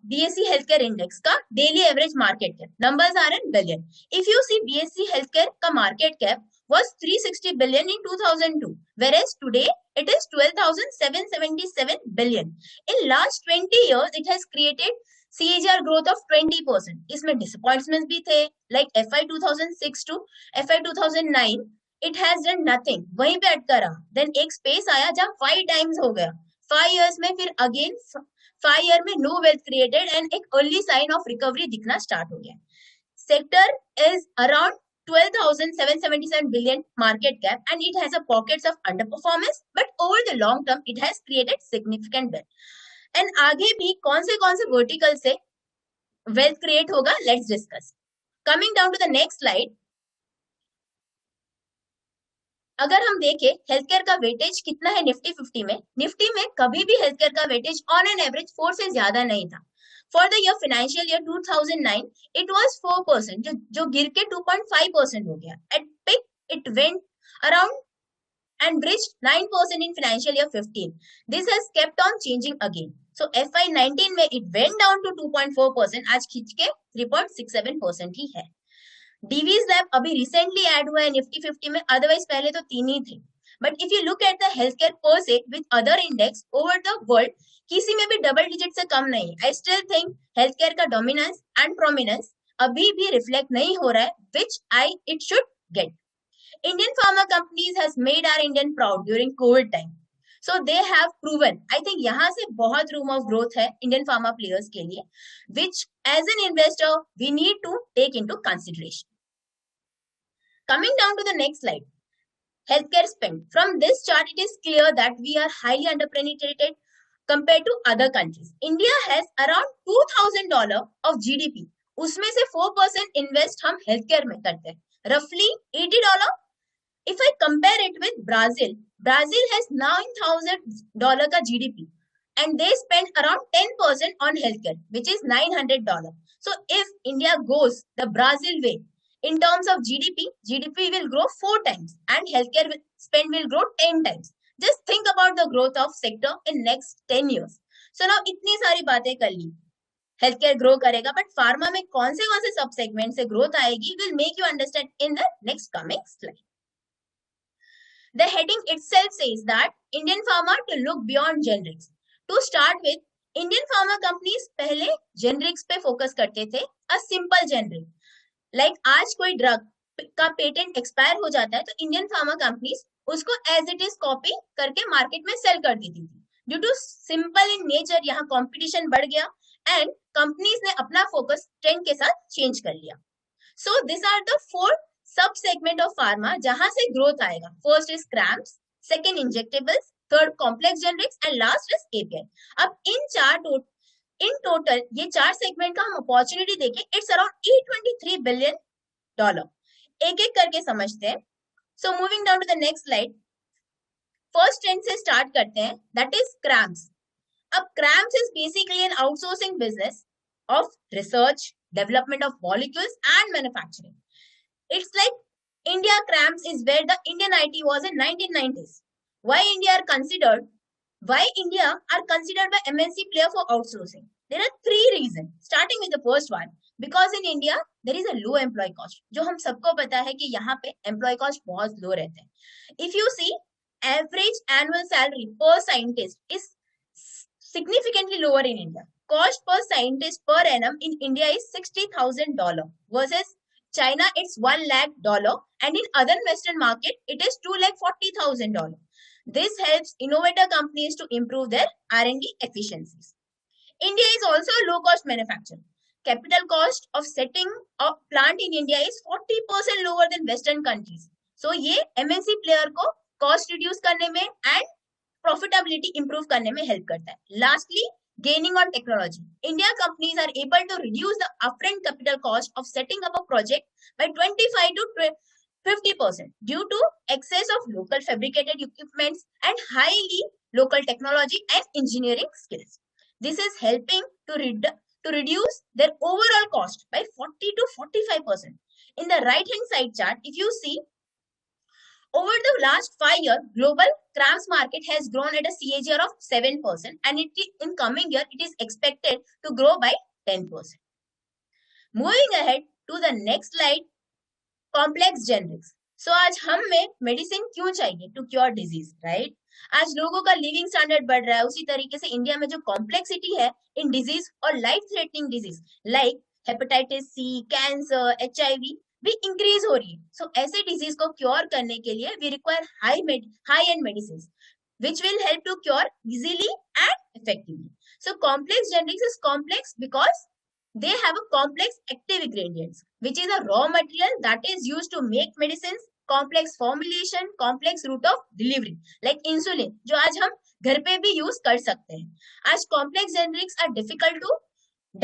BSE healthcare index का daily average market cap. Numbers are in billion. If you see BSE healthcare का market cap was 360 billion in 2002, whereas today it is 12,777 billion. In last 20 years, it has created CAGR growth of 20%. इसमें disappointments भी थे, like FY 2006 to FY 2009, it has done nothing. वहीं पे अटका रहा. Then एक space आया जहाँ 5 times हो गया. 5 years में फिर again 5 year में no wealth created and एक early sign of recovery दिखना start हो गया. Sector is around 12,777 billion market cap and it has a pockets of underperformance, but over the long term it has created significant wealth. And आगे भी कौन से vertical से wealth create होगा, let's discuss. Coming down to the next slide. अगर हम देखें healthcare का वेटेज कितना है निफ्टी 50 में, निफ्टी में कभी भी हेल्थकेयर का वेटेज ऑन एन एवरेज 4 से ज्यादा नहीं था. For the year financial year 2009 it was 4%, जो गिर के 2.5% हो गया. At peak it went around and reached 9% in financial year 15. This has kept on changing again. So FY 19 में it went down to 2.4%, आज खींच के 3.67% ही है. DV's Lab अभी recently add हुआ है निफ्टी 50 में, otherwise पहले तो 3 ही थे. But if you look at the healthcare per se with other index over the world, किसी में भी डबल डिजिट से कम नहीं. I still think healthcare का dominance and prominence अभी भी reflect नहीं हो रहा है, which it should get. Indian pharma companies has made our Indian proud during COVID time. So they have proven. I think यहाँ से बहुत room of growth है Indian pharma players के लिए, which as an investor we need to take into consideration. Coming down to the next slide, healthcare spend. From this chart, it is clear that we are highly underpenetrated compared to other countries. India has around $2,000 of GDP. उसमें से 4% invest हम healthcare में करते हैं. Roughly $80. If I compare it with Brazil, Brazil has $9,000 का GDP and they spend around 10% on healthcare, which is $900. So if India goes the Brazil way, in terms of GDP will grow 4 times and healthcare spend will grow 10 times. Just think about the growth of sector in next 10 years. So now इतनी सारी बातें कर ली. Healthcare grow करेगा, but pharma में कौन से सब segment से growth आएगी will make you understand in the next coming slide. The heading itself says that Indian pharma to look beyond generics. To start with, Indian pharma companies पहले generics पे focus करते थे. A simple generic. Like आज कोई drug का patent expire हो जाता है तो Indian pharma companies उसको as it is copy करके market में sell कर देती थी. Due to simple in nature यहाँ competition बढ़ गया and companies ने अपना focus trend के साथ change कर लिया. So these are the 4 सब सेगमेंट ऑफ फार्मा जहां से ग्रोथ आएगा. First is cramps, second injectables, third complex generics and last is API. अब इन टोटल ये 4 सेगमेंट का हम अपॉर्चुनिटी देखें, इट्स अराउंड $823 बिलियन. एक एक करके समझते हैं. So moving down to the next slide. First trend से स्टार्ट करते हैं, दैट इज क्रैम्प्स. अब CRAMS is basically an outsourcing business of research, development of molecules and manufacturing. It's like India cramps is where the Indian IT was in 1990s. Why India are considered by MNC player for outsourcing? There are 3 reasons. Starting with the first one, because in India there is a low employee cost. जो हम सबको पता है कि यहाँ पे employee cost बहुत low रहते हैं. If you see, average annual salary per scientist is significantly lower in India. Cost per scientist per annum in India is $60,000 versus China it's $1 lakh, and in other Western market it is $240,000. This helps innovator companies to improve their R&D efficiencies. India is also a low-cost manufacturer. Capital cost of setting a plant in India is 40% lower than Western countries. So ये MNC player को cost reduce करने में and profitability improve करने में help करता है. Lastly, gaining on technology. India companies are able to reduce the upfront capital cost of setting up a project by 25 to 50% due to excess of local fabricated equipments and highly local technology and engineering skills. This is helping to reduce their overall cost by 40 to 45%. In the right-hand side chart, if you see, over the last 5 years, global CRAMS market has grown at a CAGR of 7%, and in coming year, it is expected to grow by 10%. Moving ahead to the next slide, complex generics. So आज हमें medicine क्यों चाहिए to cure disease, right? आज लोगों का living standard बढ़ रहा है, उसी तरीके से इंडिया में जो कॉम्प्लेक्सिटी है इन डिजीज और life threatening disease like hepatitis C, cancer, HIV भी इंक्रीज हो रही है. सो ऐसे डिजीज को क्योर करने के लिए we require high end medicine which will help to cure easily and effectively. So complex generics is complex because they have a complex active ingredients, which is a raw material that is used to make medicines, complex formulation, complex route of delivery, like insulin, जो आज हम घर पे भी use कर सकते हैं. आज complex generics are difficult to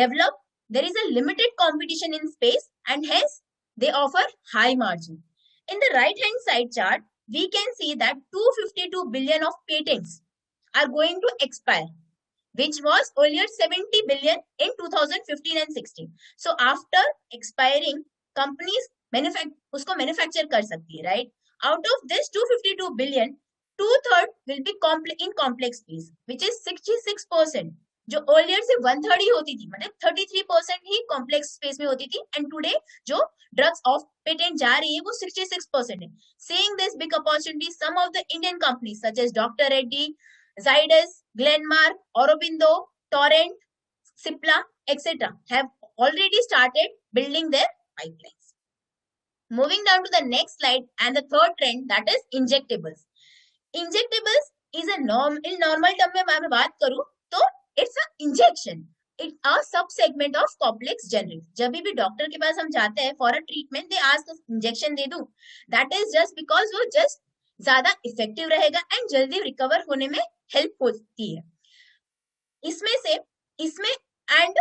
develop. There is a limited competition in space, and hence they offer high margin. In the right-hand side chart, we can see that 252 billion of patents are going to expire, which was earlier 70 billion in 2015 and 16. So after expiring, companies उसको manufacture कर सकती है, right? Out of this 252 billion, 2/3 will be in complex space, which is 66%. जो earlier से 1/3 ही होती थी, मतलब 33% ही complex space में होती थी, and today जो drugs off patent जा रही है वो 66% है. Seeing this big opportunity, some of the Indian companies such as Dr. Reddy, Zydus, Glenmark, Aurobindo, Torrent, Cipla, etc. have already started building their pipelines. Moving down to the next slide and the third trend, that is injectables. Injectables is a in normal term में मैं बात करूँ तो it's a injection. It's a sub-segment of complex generics. जब भी doctor के पास हम जाते हैं for a treatment, they ask us injection दे दूं. That is just because वो just ज्यादा इफेक्टिव रहेगा एंड जल्दी रिकवर होने में हेल्प होती है. इसमें and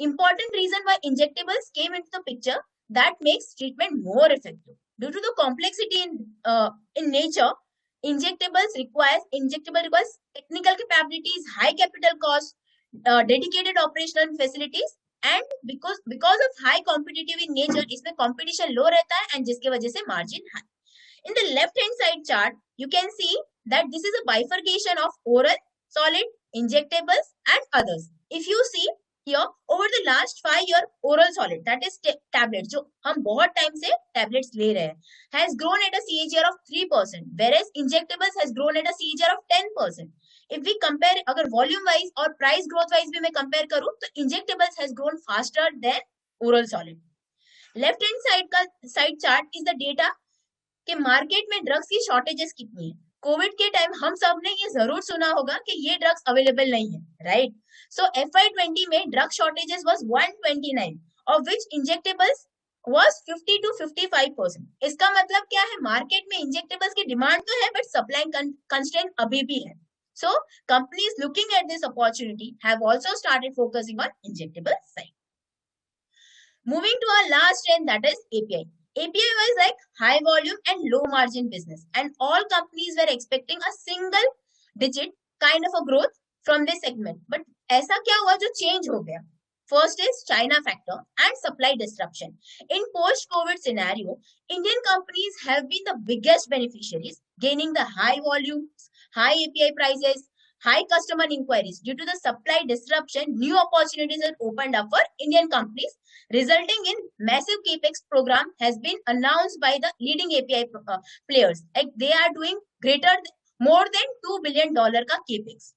important reason why injectables came into the picture that makes treatment more effective. Due to the complexity in nature, injectable requires technical capabilities, high capital cost, dedicated operational facilities, and because of high competitive in nature, इसमें competition low रहता है and जिसके वजह से margin high. In the left hand side chart, you can see that this is a bifurcation of oral, solid, injectables and others. If you see here, over the last 5 years, oral solid, that is tablets, जो हम बहुत time से tablets ले रहे हैं, has grown at a CAGR of 3%, whereas injectables has grown at a CAGR of 10%. If we compare, अगर volume wise और price growth wise भी मैं compare करूँ, तो injectables has grown faster than oral solid. Left hand side का side chart is the data कि market में drugs की शॉर्टेजेस कितनी है. कोविड के टाइम हम सब ने ये जरूर सुना होगा कि ये ड्रग्स अवेलेबल नहीं है, राइट? सो FY20 में drug shortages was 129, of which injectables was 50 to 55%. इसका मतलब क्या है? मार्केट में इंजेक्टेबल्स की डिमांड तो है बट सप्लाई कंस्ट्रेंट अभी भी है. So companies looking at this opportunity have also started focusing on injectable side. Moving to our last trend, that is API. API was like high volume and low margin business, and all companies were expecting a single digit kind of a growth from this segment. But ऐसा क्या हुआ जो change हो गया? First is China factor and supply disruption. In post-COVID scenario, Indian companies have been the biggest beneficiaries, gaining the high volumes, high API prices, high customer inquiries. Due to the supply disruption, new opportunities have opened up for Indian companies, resulting in massive capex program has been announced by the leading API players. Like they are doing more than $2 billion का capex.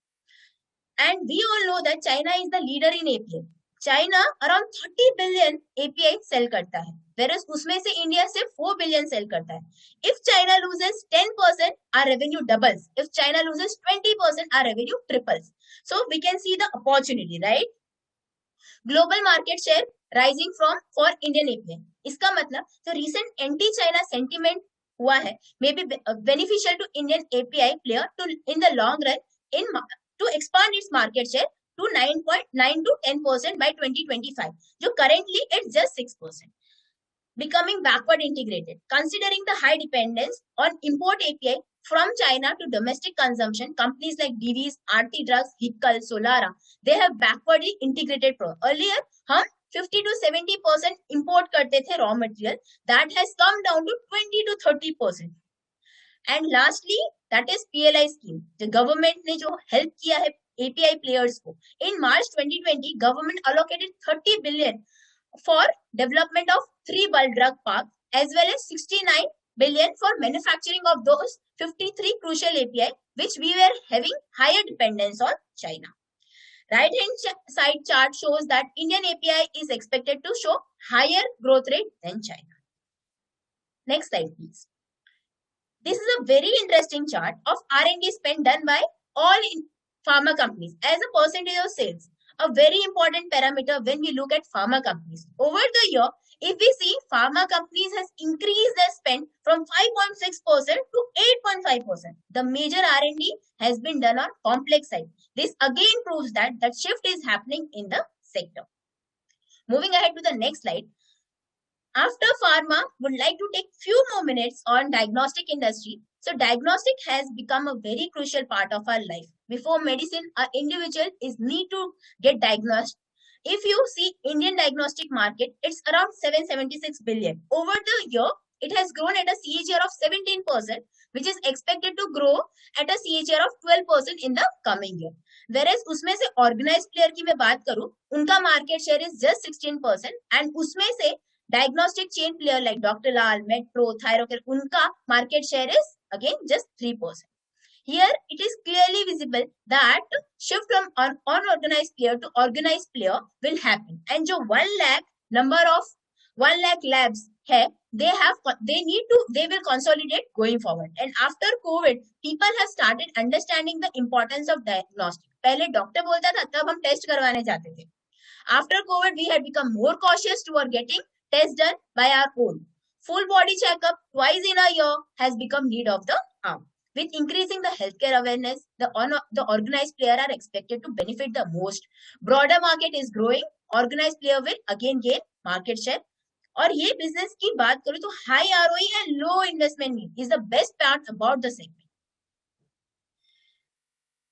And we all know that China is the leader in API. China around 30 billion API sell करता है, whereas उसमें से India सिर्फ 4 billion sell करता है. If China loses 10%, our revenue doubles. If China loses 20%, our revenue triples. So we can see the opportunity, right? Global market share rising for Indian API. इसका मतलब तो recent anti-China sentiment हुआ है may be beneficial to Indian API player to in the long run to expand its market share to 9.9 to 10% by 2025, जो currently it's just 6%. Becoming backward integrated, considering the high dependence on import API from China to domestic consumption, companies like Divi's, Aarti Drugs, Hikal, Solara, they have backwardly integrated. Earlier, हम 50 to 70% import करते थे raw material, that has come down to 20 to 30%. And lastly, that is PLI scheme. The government ने जो help किया है API players को. In March 2020, government allocated 30 billion for development of 3 bulk drug parks as well as 69 billion for manufacturing of those 53 crucial API, which we were having higher dependence on China. Right hand side chart shows that Indian API is expected to show higher growth rate than China. Next slide, please. This is a very interesting chart of R&D spend done by all pharma companies as a percentage of sales. A very important parameter when we look at pharma companies. Over the year, if we see pharma companies has increased their spend from 5.6% to 8.5%. The major R&D has been done on complex side. This again proves that shift is happening in the sector. Moving ahead to the next slide. After pharma, would like to take few more minutes on diagnostic industry. So diagnostic has become a very crucial part of our life. Before medicine, an individual is need to get diagnosed. If you see Indian diagnostic market, it's around 776 billion. Over the year, it has grown at a CAGR of 17%, which is expected to grow at a CAGR of 12% in the coming year. Whereas उसमें से organized player की मैं बात करूं, उनका market share is just 16%, and उसमें से diagnostic chain player like Dr. Lal, Metro, Thyrocare, unka market share is again just 3%. Here it is clearly visible that shift from unorganized player to organized player will happen. And जो 1 lakh number of 1 lakh labs है, they will consolidate going forward. And after COVID, people have started understanding the importance of diagnostic. पहले doctor बोलता था तब हम test करवाने जाते थे. After COVID, we had become more cautious toward getting tests done by our own. Full body checkup twice in a year has become need of the hour. With increasing the healthcare awareness, the organized player are expected to benefit the most. Broader market is growing. Organized player will again gain market share. और ये business की बात करूँ तो high ROE and low investment need is the best part about the segment.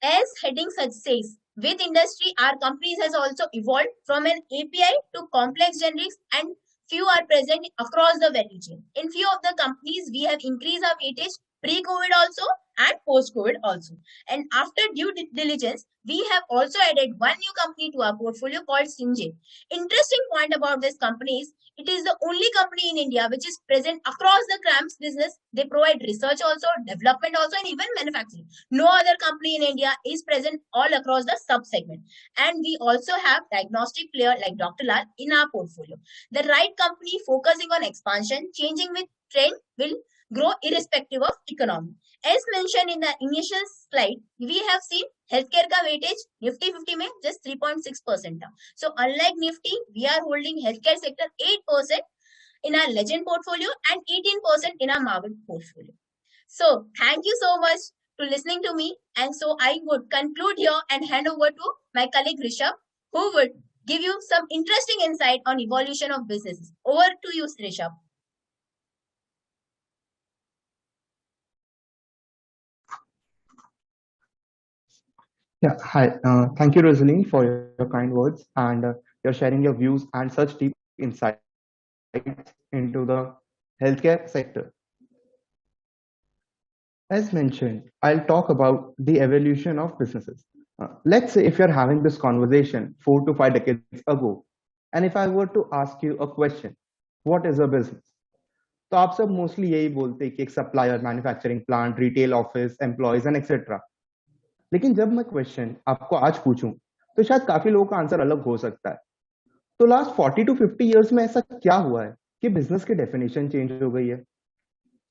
As heading such says, with industry, our companies has also evolved from an API to complex generics, and few are present across the value chain. In few of the companies, we have increased our weightage pre-COVID also and post-COVID also. And after due diligence, we have also added one new company to our portfolio called Syngene. Interesting point about this company is it is the only company in India which is present across the CRAMS business. They provide research also, development also, and even manufacturing. No other company in India is present all across the sub-segment. And we also have diagnostic player like Dr. Lal in our portfolio. The right company focusing on expansion, changing with trend will grow irrespective of economy. As mentioned in the initial slide, we have seen healthcare ka weightage Nifty 50 में just 3.6% था. So unlike Nifty, we are holding healthcare sector 8% in our Legend portfolio and 18% in our Marvel portfolio. So thank you so much to listening to me. And so I would conclude here and hand over to my colleague Rishabh, who would give you some interesting insight on evolution of businesses. Over to you, Rishabh. Yeah, hi. Thank you, Rosaline, for your kind words. And You're sharing your views and such deep insights into the healthcare sector. As mentioned, I'll talk about the evolution of businesses. Let's say if you're having this conversation 4 to 5 decades ago, and if I were to ask you a question, what is a business? तो आप सब mostly यही बोलते हैं कि एक supplier, manufacturing plant, retail office, employees and etcetera. लेकिन जब मैं क्वेश्चन आपको आज पूछूं तो शायद काफी लोगों का आंसर अलग हो सकता है. तो लास्ट 40 to 50 इयर्स में ऐसा क्या हुआ है कि बिजनेस की डेफिनेशन चेंज हो गई है?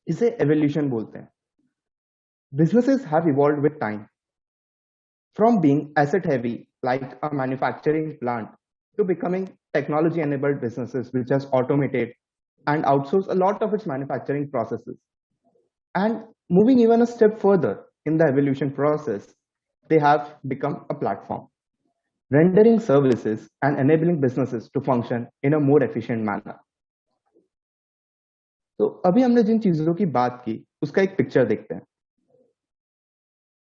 इसे एवोल्यूशन बोलते हैं. Businesses have evolved with time from being asset heavy like a manufacturing plant to becoming technology enabled businesses which has automated and outsourced a lot of its manufacturing processes. And moving even a step further in the evolution process, they have become a platform, rendering services and enabling businesses to function in a more efficient manner. तो अभी हमने जिन चीजों की बात की उसका एक picture देखते हैं.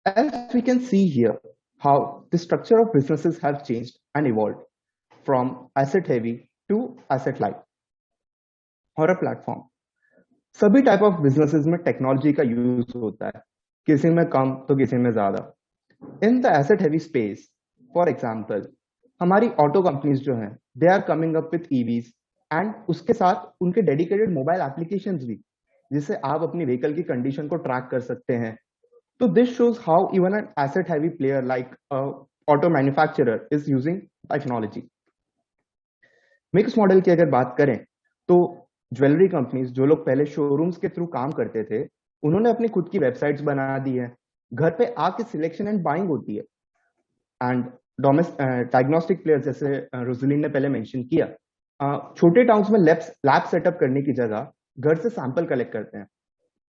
As we can see here, how the structure of businesses have changed and evolved from asset heavy to asset light or a platform. सभी टाइप ऑफ बिजनेसेस में टेक्नोलॉजी का यूज होता है, किसी में कम तो किसी में ज्यादा. In the asset heavy space, for example, हमारी ऑटो कंपनीज जो हैं, they are coming up with EVs and उसके साथ उनके डेडिकेटेड मोबाइल एप्लीकेशंस भी, जिससे आप अपनी व्हीकल की कंडीशन को ट्रैक कर सकते हैं. So this shows how even an asset heavy player like auto manufacturer is using technology. Mix model की अगर बात करें तो ज्वेलरी कंपनीज, जो लोग पहले शोरूम्स के थ्रू काम करते थे, उन्होंने अपनी खुद की वेबसाइट्स बना दी है. घर पे आके सिलेक्शन एंड बाइंग होती है. एंड डायग्नोस्टिक प्लेयर्स जैसे रोजलिन ने पहले मेंशन किया, छोटे टाउन्स में लैब सेटअप करने की जगह घर से सैंपल कलेक्ट करते हैं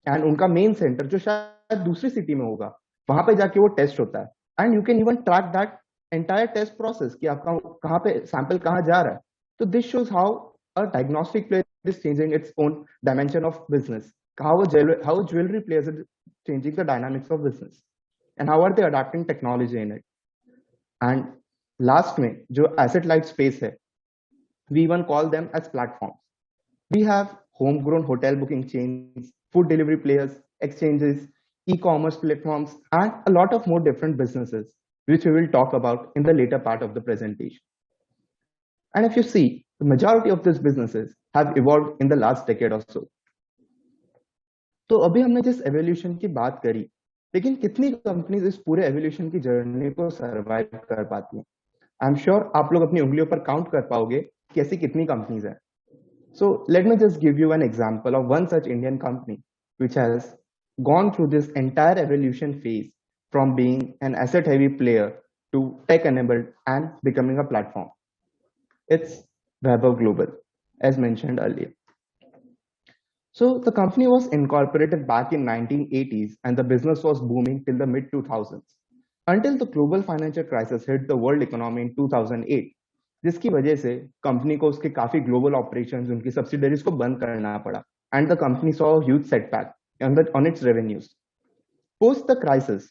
एंड उनका मेन सेंटर जो शायद दूसरी सिटी में होगा, वहां पे जाके वो टेस्ट होता है. And you can even track that entire test process कि आपका कहाँ पे सैंपल कहाँ जा रहा है. तो this shows how a diagnostic player is changing its own dimension of business, how jewelry players are changing the dynamics of business and how are they adapting technology in it. And last में जो asset light space है, we even call them as platforms. We have homegrown hotel booking chains, food delivery players, exchanges, e-commerce platforms, and a lot of more different businesses, which we will talk about in the later part of the presentation. And if you see, the majority of these businesses have evolved in the last decade or so. तो अभी हमने जिस evolution की बात करी, लेकिन कितनी companies इस पूरे एवोल्यूशन की जर्नी को सर्वाइव कर पाती हैं? आई एम श्योर आप लोग अपनी उंगलियों पर काउंट कर पाओगे कि ऐसी कितनी कंपनीज हैं. So let me just give you an example of one such Indian company which has gone through this entire evolution phase from being an asset heavy player to tech enabled and becoming a platform. It's Vaibhav Global, as mentioned earlier. So the company was incorporated back in 1980s and the business was booming till the mid 2000s until the global financial crisis hit the world economy in 2008. जिसकी वजह से company को उसके काफी global operations, उनकी subsidiaries को बंद करना पड़ा and the company saw huge setback on its revenues. Post the crisis,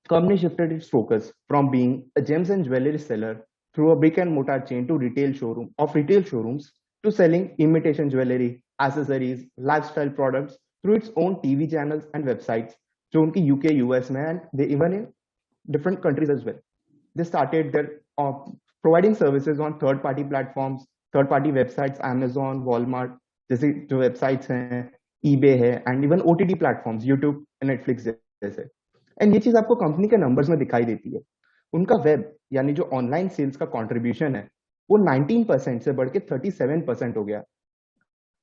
company shifted its focus from being a gems and jewelry seller through a brick and mortar chain to retail showrooms to selling imitation jewelry, accessories, lifestyle products through its own TV channels and websites, जो उनकी UK, US में and they even in different countries as well. They started their providing services on third-party platforms, third-party websites, Amazon, Walmart, जैसे जो websites हैं, eBay है, and even OTT platforms, YouTube, Netflix जैसे. And ये चीज आपको company के नंबर्स में दिखाई देती है. उनका वेब यानी जो ऑनलाइन सेल्स का कंट्रीब्यूशन है वो 19% से बढ़ के 37% हो गया.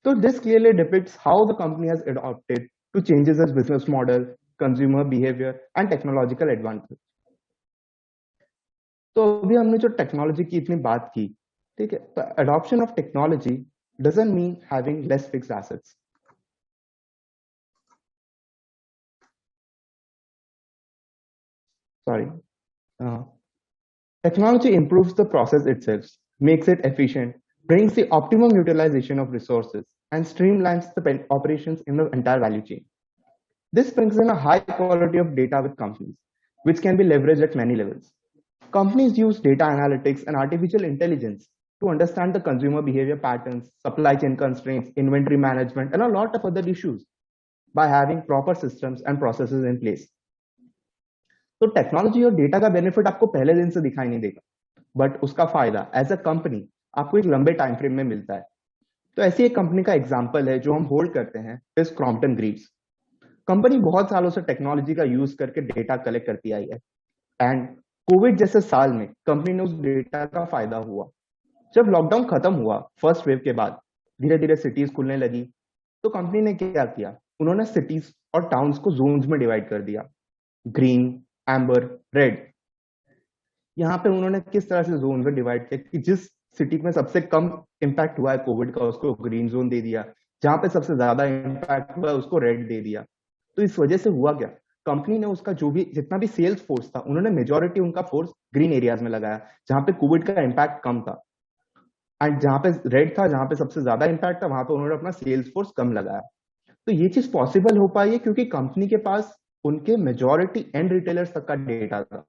तो this clearly depicts how the company has adopted to changes its business model, consumer behavior, and technological advances. तो अभी हमने जो टेक्नोलॉजी की इतनी बात की, ठीक है, तो adoption of technology doesn't mean having less fixed assets. Sorry. Technology improves the process itself, makes it efficient, brings the optimum utilization of resources, and streamlines the operations in the entire value chain. This brings in a high quality of data with companies, which can be leveraged at many levels. Companies use data analytics and artificial intelligence to understand the consumer behavior patterns, supply chain constraints, inventory management, and a lot of other issues by having proper systems and processes in place. तो technology और data का benefit आपको पहले दिन से दिखाई नहीं देगा, बट उसका फायदा एज अ कंपनी आपको एक लंबे टाइम फ्रेम में मिलता है. तो ऐसी एक कंपनी का एग्जांपल है जो हम होल्ड करते हैं इज क्रॉम्पटन ग्रीव्स. कंपनी बहुत सालों से टेक्नोलॉजी का यूज करके डेटा कलेक्ट करती आई है एंड कोविड जैसे साल में कंपनी ने उस डेटा का फायदा हुआ. जब लॉकडाउन खत्म हुआ फर्स्ट वेव के बाद, धीरे धीरे सिटीज खुलने लगी, तो कंपनी ने क्या किया, उन्होंने सिटीज और टाउन्स को जोन्स में डिवाइड कर दिया, ग्रीन, एम्बर, रेड. यहाँ पे उन्होंने किस तरह से जोन में डिवाइड किया कि जिस सिटी में सबसे कम इम्पैक्ट हुआ है कोविड का उसको ग्रीन जोन दे दिया, जहां पे सबसे ज्यादा इम्पैक्ट हुआ है उसको रेड दे दिया. तो इस वजह से हुआ क्या, कंपनी ने उसका जो भी जितना भी सेल्स फोर्स था उन्होंने मेजोरिटी उनका फोर्स ग्रीन एरियाज में लगाया जहां पे कोविड का इम्पैक्ट कम था, एंड जहां पे रेड था जहां पे सबसे ज्यादा इम्पैक्ट था वहां पे उन्होंने अपना सेल्स फोर्स कम लगाया. तो ये चीज पॉसिबल हो पाई है क्योंकि कंपनी के पास उनके मेजोरिटी एंड रिटेलर्स तक का डेटा था.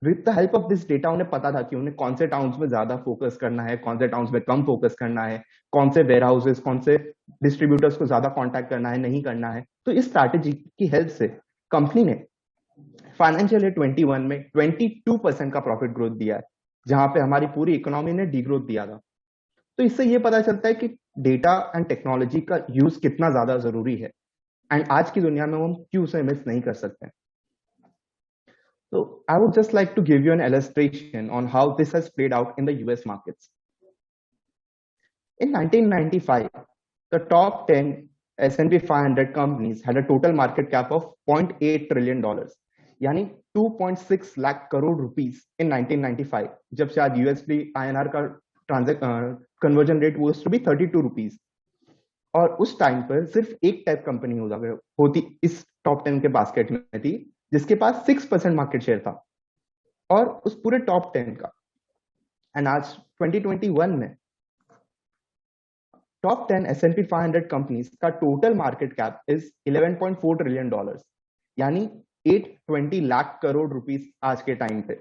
With the help of this data उन्हें पता था कि उन्हें कौन से टाउन्स में ज्यादा फोकस करना है, कौन से टाउन्स में कम फोकस करना है, कौन से वेयर हाउसेस, कौन से डिस्ट्रीब्यूटर्स को ज्यादा कांटेक्ट करना है, नहीं करना है. तो इस स्ट्रैटेजी की हेल्प से कंपनी ने फाइनेंशियल ईयर 21 में 22% का प्रॉफिट ग्रोथ दिया है, जहां पे हमारी पूरी इकोनॉमी ने डीग्रोथ दिया था. तो इससे ये पता चलता है कि डेटा एंड टेक्नोलॉजी का यूज कितना ज्यादा जरूरी है एंड आज की दुनिया में हम क्यों उसे मिस नहीं कर सकते. So I would just like to give you an illustration on how this has played out in the US markets. In 1995, the top 10 S&P 500 companies had a total market cap of $0.8 trillion, यानी 2.6 lakh crore rupees in 1995, जब शायद USD INR का conversion rate was to be 32 rupees. और उस time पर सिर्फ एक type company होती इस टॉप 10 के बास्केट में थी जिसके पास 6% मार्केट शेयर था और उस पूरे टॉप 10 का. एंड आज 2021 में टॉप 10 S&P 500 कंपनीज का total market cap is $11.4 trillion, यानी 820 लाख करोड़ रुपीस आज के टाइम पे,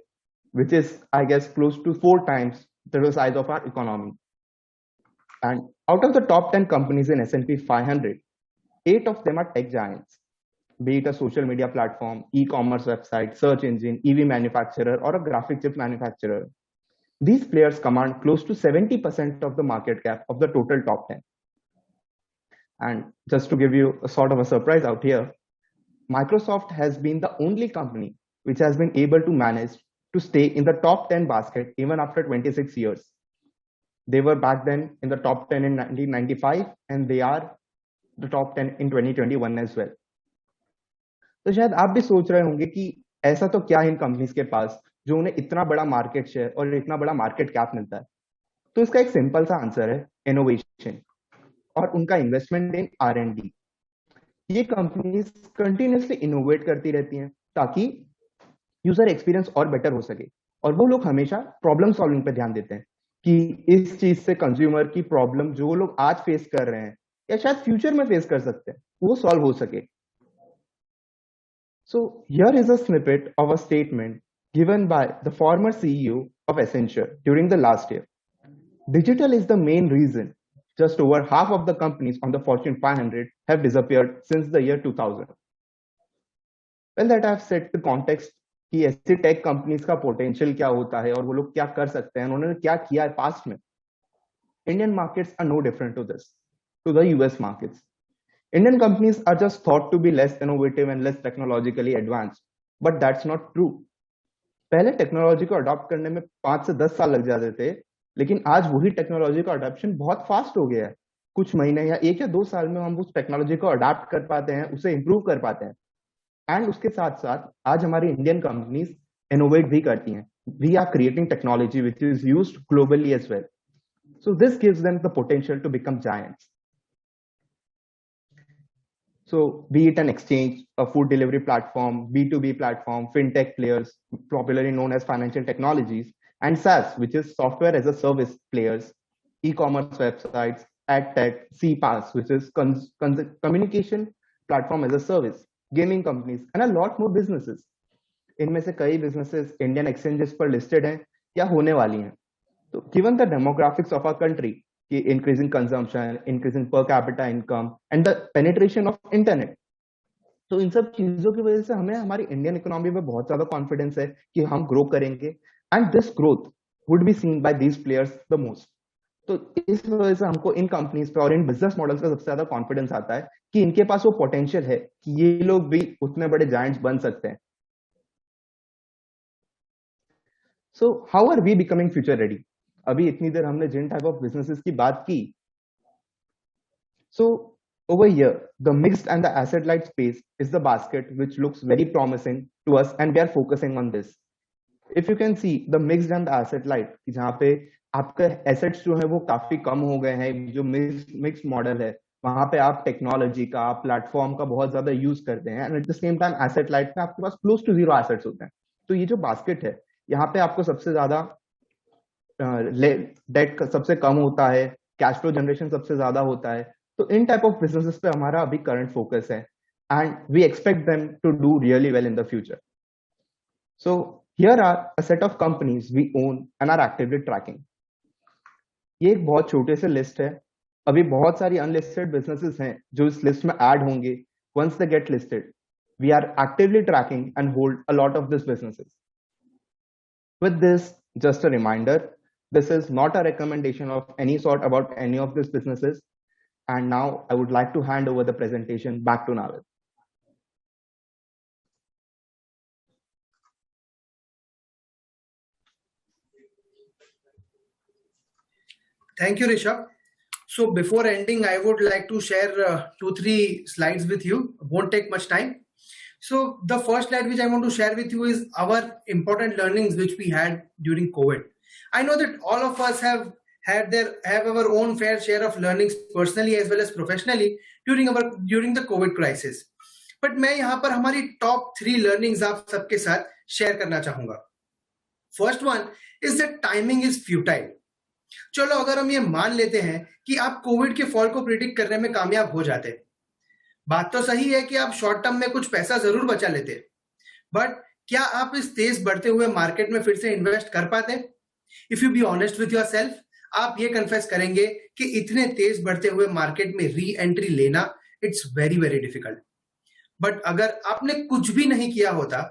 which is I guess close to 4 times the size of our economy. And out of the top 10 companies in S&P 500, 8 of them are tech giants, be it a social media platform, e-commerce website, search engine, EV manufacturer, or a graphic chip manufacturer. These players command close to 70% of the market cap of the total top 10. And just to give you a sort of a surprise out here, Microsoft has been the only company which has been able to manage to stay in the top 10 basket even after 26 years. They were back then in the top 10 in 1995 and they are the top 10 in 2021 as well. तो शायद आप भी सोच रहे होंगे कि ऐसा तो क्या इन कंपनीज के पास जो उन्हें इतना बड़ा मार्केट शेयर और इतना बड़ा मार्केट कैप मिलता है. तो इसका एक सिंपल सा आंसर है इनोवेशन और उनका इन्वेस्टमेंट इन R&D. ये कंपनीज कंटिन्यूसली इनोवेट करती रहती हैं ताकि यूजर एक्सपीरियंस और बेटर हो सके, और वो लोग हमेशा प्रॉब्लम सॉल्विंग पे ध्यान देते हैं कि इस चीज से कंज्यूमर की प्रॉब्लम जो लोग आज फेस कर रहे हैं या शायद फ्यूचर में फेस कर सकते हैं वो सॉल्व हो सके. So here is a snippet of a statement given by the former CEO of Accenture during the last year. Digital is the main reason just over half of the companies on the Fortune 500 have disappeared since the year 2000. Well, that I have set the context कि ऐसी tech companies का potential क्या होता है और वो लोग क्या कर सकते हैं, उन्होंने क्या किया है पास्ट में. Indian markets are no different to this, to the US markets. Indian companies are just thought to be less innovative and less technologically advanced, but that's not true. पहले टेक्नोलॉजी को अडॉप्ट करने में 5 से 10 साल लग जाते थे, लेकिन आज वही टेक्नोलॉजी का अडॉप्शन बहुत फास्ट हो गया है. कुछ महीने या 1 या 2 साल में हम उस टेक्नोलॉजी को अडॉप्ट कर पाते हैं, उसे इंप्रूव कर पाते हैं. एंड उसके साथ साथ आज हमारी इंडियन कंपनीज इनोवेट भी करती हैं. We are creating technology which is used globally as well. So this gives them the potential to become giants. So be it an exchange, a food delivery platform, B2B platform, fintech players, popularly known as financial technologies, and SaaS, which is software as a service players, e-commerce websites, ad tech, CPaaS, which is communication platform as a service, gaming companies, and a lot more businesses. इनमें से कई businesses Indian exchanges पर listed हैं या होने वाली हैं। तो given the demographics of our country की increasing consumption, increasing per capita income and the penetration of internet, तो इन सब चीजों की वजह से हमें हमारी इंडियन इकोनॉमी में बहुत ज्यादा कॉन्फिडेंस है कि हम ग्रो करेंगे and this growth would be seen by these players the most. तो इस वजह से हमको इन कंपनीज पे और इन बिजनेस मॉडल्स का सबसे ज्यादा कॉन्फिडेंस आता है कि इनके पास वो पोटेंशियल है कि ये लोग भी उतने बड़े जायंट्स बन सकते हैं। So how are we becoming future ready? अभी इतनी देर हमने जिन टाइप ऑफ बिजनेसेस की बात की, सो over here the mixed and the asset light space is the basket which looks very promising to us and we are focusing on this. If you can see the mixed and the asset light, जहाँ पे आपके assets जो है वो काफी कम हो गए हैं, जो mixed model है वहां पे आप टेक्नोलॉजी का, आप प्लेटफॉर्म का बहुत ज्यादा यूज करते हैं and at the same time asset light में आपके पास क्लोज टू जीरो एसेट्स होते हैं। तो ये जो बास्केट है यहाँ पे आपको सबसे ज्यादा डेट सबसे कम होता है, कैश फ्लो जनरेशन सबसे ज्यादा होता है। तो इन टाइप ऑफ बिजनेसेस पे हमारा अभी करंट फोकस है and we expect them to do really well in the future. So here are a set of companies we own and are actively tracking. ये एक बहुत छोटे से लिस्ट है, अभी बहुत सारी अनलिस्टेड बिजनेसेस हैं जो इस लिस्ट में ऐड होंगे once they get listed. We are actively tracking and hold a lot of this businesses. With this, just a reminder, this is not a recommendation of any sort about any of these businesses. And now I would like to hand over the presentation back to Navid. Thank you, Rishabh. So before ending, I would like to share 2-3 slides with you. Won't take much time. So the first slide which I want to share with you is our important learnings which we had during COVID. I know that all of us have our own fair share of learnings personally as well as professionally during the COVID crisis. But मैं यहाँ पर हमारी top 3 learnings आप सबके साथ share करना चाहूँगा. First one is that timing is futile. चलो अगर हम ये मान लेते हैं कि आप कोविड के फॉल को प्रिडिक्ट करने में कामयाब हो जाते, बात तो सही है कि आप शॉर्ट टर्म में कुछ पैसा जरूर बचा लेते, बट क्या आप इस तेज बढ़ते हुए मार्केट में फिर से इन्वेस्ट कर पाते? If you be honest with yourself, आप ये कन्फेस करेंगे कि इतने तेज बढ़ते हुए मार्केट में री एंट्री लेना it's very very difficult. But अगर आपने कुछ भी नहीं किया होता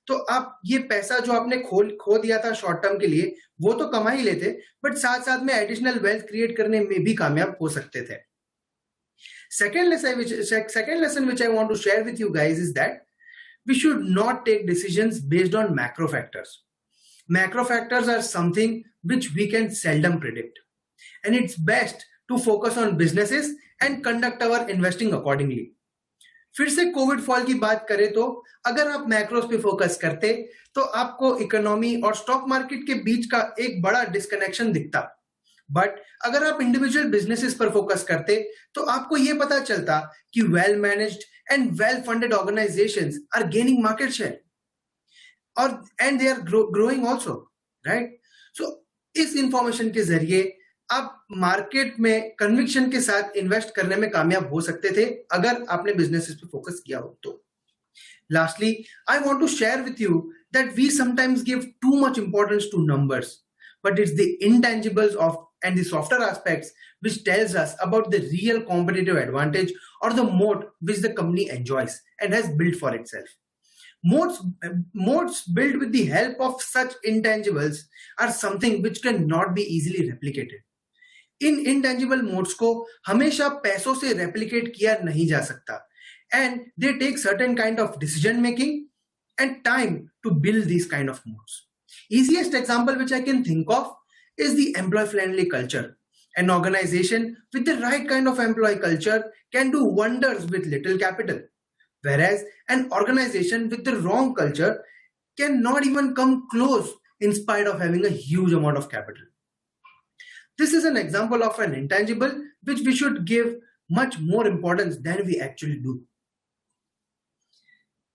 तो आप ये पैसा जो आपने खो दिया था शॉर्ट टर्म के लिए वो तो कमा ही लेते, बट साथ साथ में एडिशनल वेल्थ क्रिएट करने में भी कामयाब हो सकते थे। Second lesson which I want to share with you guys is that we should not take decisions based on macro factors. Macro factors are something which we can seldom predict, and it's best to focus on businesses and conduct our investing accordingly. फिर से Covid fall की बात करें तो अगर आप macros पे focus करते तो आपको इकोनॉमी और स्टॉक मार्केट के बीच का एक बड़ा डिस्कनेक्शन दिखता, बट अगर आप इंडिविजुअल बिजनेसेस पर फोकस करते तो आपको यह पता चलता कि well managed and well funded organisations are gaining market share और and they are growing also, right? So इस इंफॉर्मेशन के जरिए आप मार्केट में कन्विक्शन के साथ इन्वेस्ट करने में कामयाब हो सकते थे अगर आपने बिजनेसेस पे फोकस किया हो तो। Lastly, I want to share with you that we sometimes give too much importance to numbers, but it's the intangibles and the softer aspects which tells us about the real competitive advantage or the moat which the company enjoys and has built for itself. Moats built with the help of such intangibles are something which cannot be easily replicated. In intangible modes को हमेशा पैसों से replicate किया नहीं जा सकता, and they take certain kind of decision making and time to build these kind of modes. Easiest example which I can think of is the employee friendly culture. An organization with the right kind of employee culture can do wonders with little capital, whereas an organization with the wrong culture cannot even come close in spite of having a huge amount of capital. This is an example of an intangible which we should give much more importance than we actually do.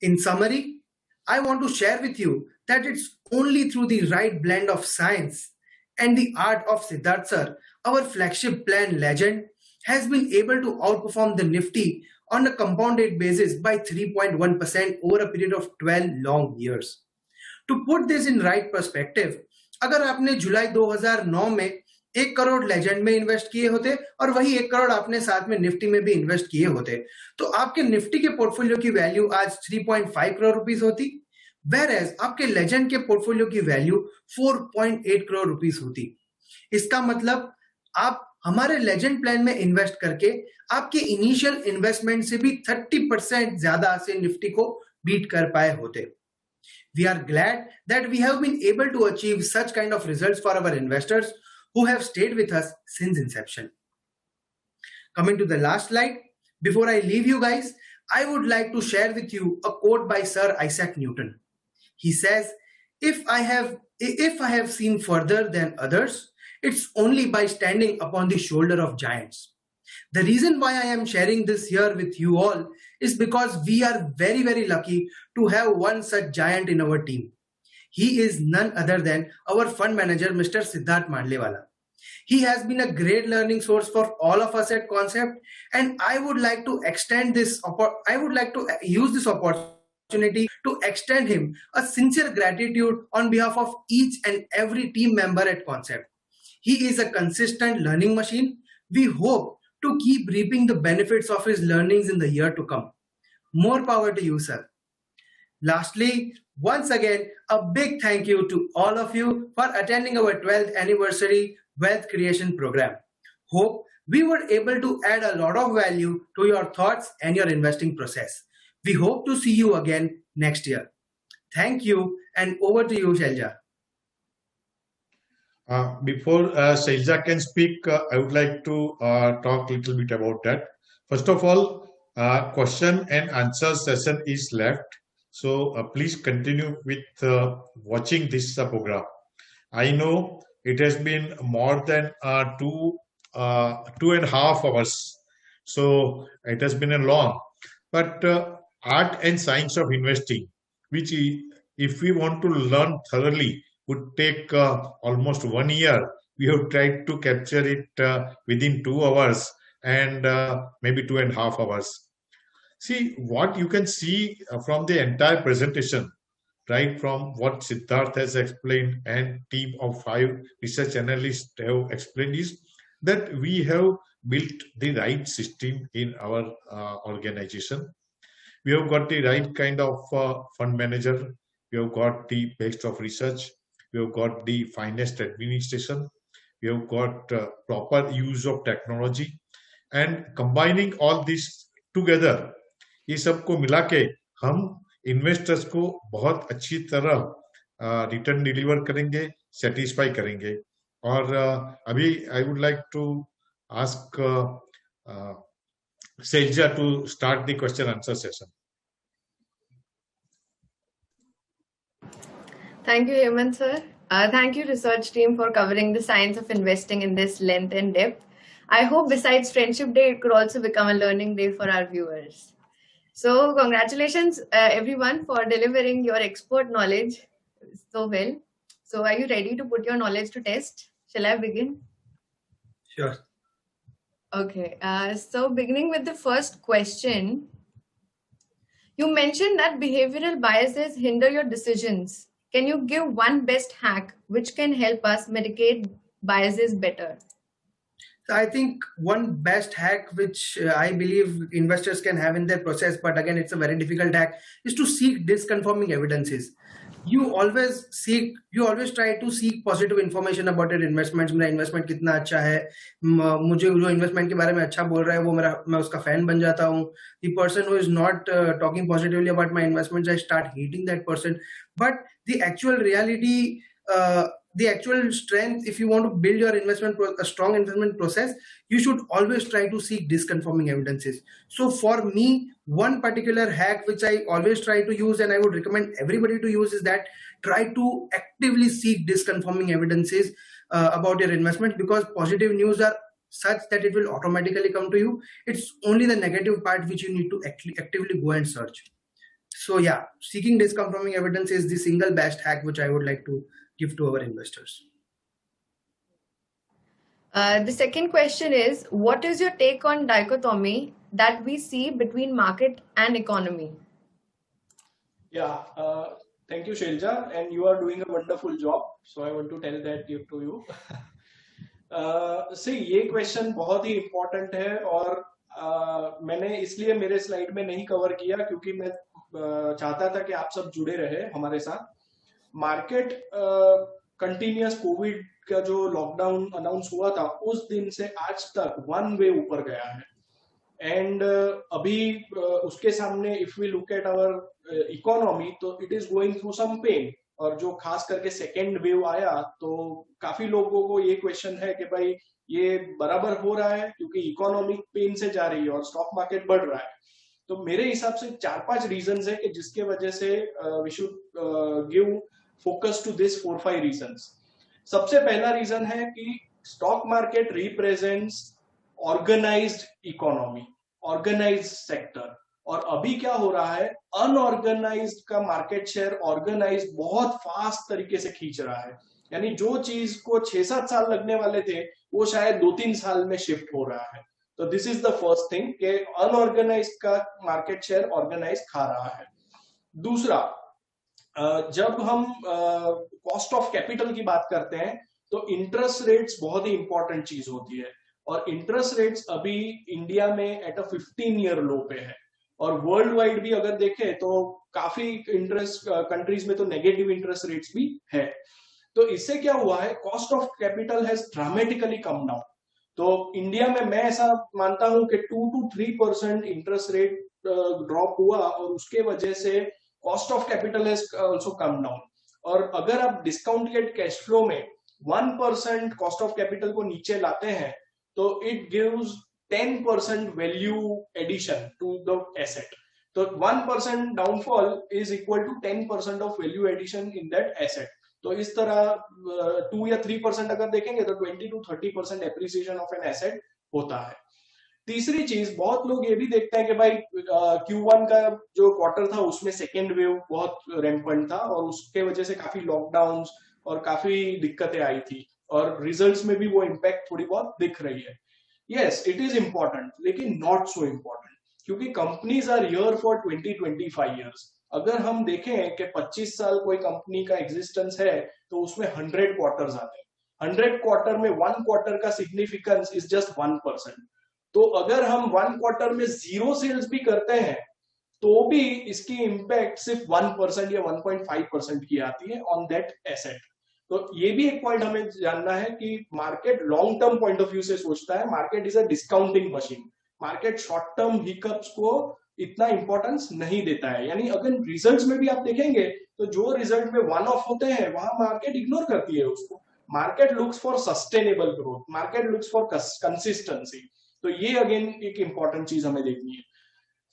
In summary, I want to share with you that it's only through the right blend of science and the art of Siddharth sir, our flagship plan Legend has been able to outperform the Nifty on a compounded basis by 3.1% over a period of 12 long years. To put this in right perspective, अगर आपने जुलाई 2009 में 1 crore legend में invest किए होते और वही 1 करोड़ आपने साथ में निफ्टी में भी इन्वेस्ट किए होते, तो आपके निफ्टी के पोर्टफोलियो की वैल्यू आज 3.5 करोड़ रुपीस होती, whereas आपके लेजेंड के पोर्टफोलियो की वैल्यू 4.8 करोड़ रुपीस होती। इसका मतलब आप हमारे लेजेंड प्लान में इन्वेस्ट करके आपके इनिशियल इन्वेस्टमेंट से भी 30% ज्यादा से निफ्टी को बीट कर पाए होते। We are glad that we have been able to achieve such kind of results for our investors who have stayed with us since inception. Coming to the last slide, before I leave you guys, I would like to share with you a quote by Sir Isaac Newton. He says, if I have seen further than others, it's only by standing upon the shoulder of giants. The reason why I am sharing this here with you all is because we are very, very lucky to have one such giant in our team. He is none other than our fund manager, Mr. Siddharth Mandlewala. He has been a great learning source for all of us at Concept, and I would like to use this opportunity to extend him a sincere gratitude on behalf of each and every team member at Concept. He is a consistent learning machine. We hope to keep reaping the benefits of his learnings in the year to come. More power to you, sir. Lastly, once again, a big thank you to all of you for attending our 12th anniversary wealth creation program. Hope we were able to add a lot of value to your thoughts and your investing process. We hope to see you again next year. Thank you, and over to you, Shelja. Before Shelja can speak, I would like to talk a little bit about that. First of all, question and answer session is left. So please continue with watching this program. I know it has been more than 2.5 hours. So it has been a long, but art and science of investing, which if we want to learn thoroughly, would take almost 1 year. We have tried to capture it within 2 hours and maybe 2.5 hours. See, what you can see from the entire presentation, right, from what Siddharth has explained and team of 5 research analysts have explained, is that we have built the right system in our organization. We have got the right kind of fund manager. We have got the best of research. We have got the finest administration. We have got proper use of technology. And combining all this together, ये सबको मिला के हम investors को बहुत अच्छी तरह return deliver करेंगे, सेटिस्फाई करेंगे. और अभी I would like to ask Shelja to start the question answer session. Thank you, Hemant sir. Thank you, research team, for covering the science of investing in this length and depth. I hope besides Friendship Day, it could also become a learning day for our viewers. So congratulations, everyone, for delivering your expert knowledge so well. So are you ready to put your knowledge to test? Shall I begin? Sure. Okay, so beginning with the first question, you mentioned that behavioral biases hinder your decisions. Can you give one best hack which can help us mitigate biases better? So I think one best hack which I believe investors can have in their process, but again it's a very difficult hack, is to seek disconfirming evidences. You always try to seek positive information about your investments. मेरा investment कितना अच्छा है, मुझे जो investment के बारे में अच्छा बोल रहा है वो मैं उसका fan बन जाता हूँ. The person who is not talking positively about my investments, I start hating that person. But the actual reality, the actual strength, if you want to build your a strong investment process, you should always try to seek disconfirming evidences. So for me, one particular hack which I always try to use and I would recommend everybody to use is that try to actively seek disconfirming evidences about your investment, because positive news are such that it will automatically come to you. It's only the negative part which you need to actively go and search. So yeah, seeking disconfirming evidence is the single best hack which I would like to give to our investors. The second question is, what is your take on dichotomy that we see between market and economy? Yeah, Thank you, Shelja, and you are doing a wonderful job. So I want to tell that to you. See, ये question बहुत ही important है और मैंने इसलिए मेरे slide में नहीं cover किया क्योंकि मैं चाहता था कि आप सब जुड़े रहे हमारे साथ. मार्केट कंटिन्यूअस कोविड का जो लॉकडाउन अनाउंस हुआ था उस दिन से आज तक वन वे ऊपर गया है. एंड अभी उसके सामने if we look at our economy तो it is going through some pain. और जो खास करके सेकेंड वेव आया तो काफी लोगों को ये क्वेश्चन है कि भाई ये बराबर हो रहा है क्योंकि इकोनॉमिक पेन से जा रही है और स्टॉक मार्केट बढ़ रहा है. तो मेरे हिसाब से 4-5 रीजंस है कि जिसके वजह से we should give focus to this 4-5 reasons. सबसे पहला रीजन है कि stock market represents organised economy, organised sector. और अभी क्या हो रहा है, अनऑर्गेनाइज्ड का मार्केट शेयर ऑर्गेनाइज्ड बहुत फास्ट तरीके से खींच रहा है. यानी जो चीज को 6-7 साल लगने वाले थे वो शायद 2-3 साल में शिफ्ट हो रहा है. तो this is the first thing कि अनऑर्गेनाइज्ड का मार्केट शेयर ऑर्गेनाइज्ड खा रहा है. दूसरा, जब हम कॉस्ट ऑफ कैपिटल की बात करते हैं तो इंटरेस्ट रेट्स बहुत ही इंपॉर्टेंट चीज होती है. और इंटरेस्ट रेट्स अभी इंडिया में एट अ 15-year लो पे है. और वर्ल्ड वाइड भी अगर देखें तो काफी इंटरेस्ट कंट्रीज में तो नेगेटिव इंटरेस्ट रेट्स भी है. तो इससे क्या हुआ है, cost of capital has dramatically come down. तो इंडिया में मैं ऐसा मानता हूं कि 2 to 3% इंटरेस्ट रेट ड्रॉप हुआ और उसके वजह से cost of capital has also come down. और अगर आप डिस्काउंटेड कैश फ्लो में 1% कॉस्ट ऑफ कैपिटल को नीचे लाते हैं तो it gives 10% value addition to the asset. तो 1% downfall is equal to 10% of value addition in that asset. तो इस तरह 2 या 3% अगर देखेंगे तो 20 to 30% appreciation of an asset होता है. तीसरी चीज, बहुत लोग ये भी देखते हैं कि भाई Q1 का जो क्वार्टर था उसमें सेकेंड वेव बहुत रैम्पेंट था और उसके वजह से काफी लॉकडाउन और काफी दिक्कतें आई थी और रिजल्ट्स में भी वो इम्पैक्ट थोड़ी बहुत दिख रही है. यस, इट इज इम्पोर्टेंट लेकिन नॉट सो इम्पोर्टेंट क्योंकि companies are here for 20-25 years. अगर हम देखें कि 25 साल कोई कंपनी का एग्जिस्टेंस है तो उसमें 100 क्वार्टर्स आते हैं. 100 क्वार्टर में 1 क्वार्टर का सिग्निफिकेंस इज जस्ट 1%. तो अगर हम 1 क्वार्टर में 0 सेल्स भी करते हैं तो भी इसकी इंपैक्ट सिर्फ 1% या 1.5% की आती है ऑन दैट एसेट. तो ये भी एक पॉइंट हमें जानना है कि market long term point of view से सोचता है. Market is a discounting machine. Market short term hiccups को इतना इंपॉर्टेंस नहीं देता है. यानी अगर रिजल्ट्स में भी आप देखेंगे तो जो रिजल्ट में वन ऑफ होते हैं वहां मार्केट इग्नोर करती है उसको. Market looks for sustainable growth, market looks for consistency. तो ये अगेन एक इंपॉर्टेंट चीज हमें देखनी है.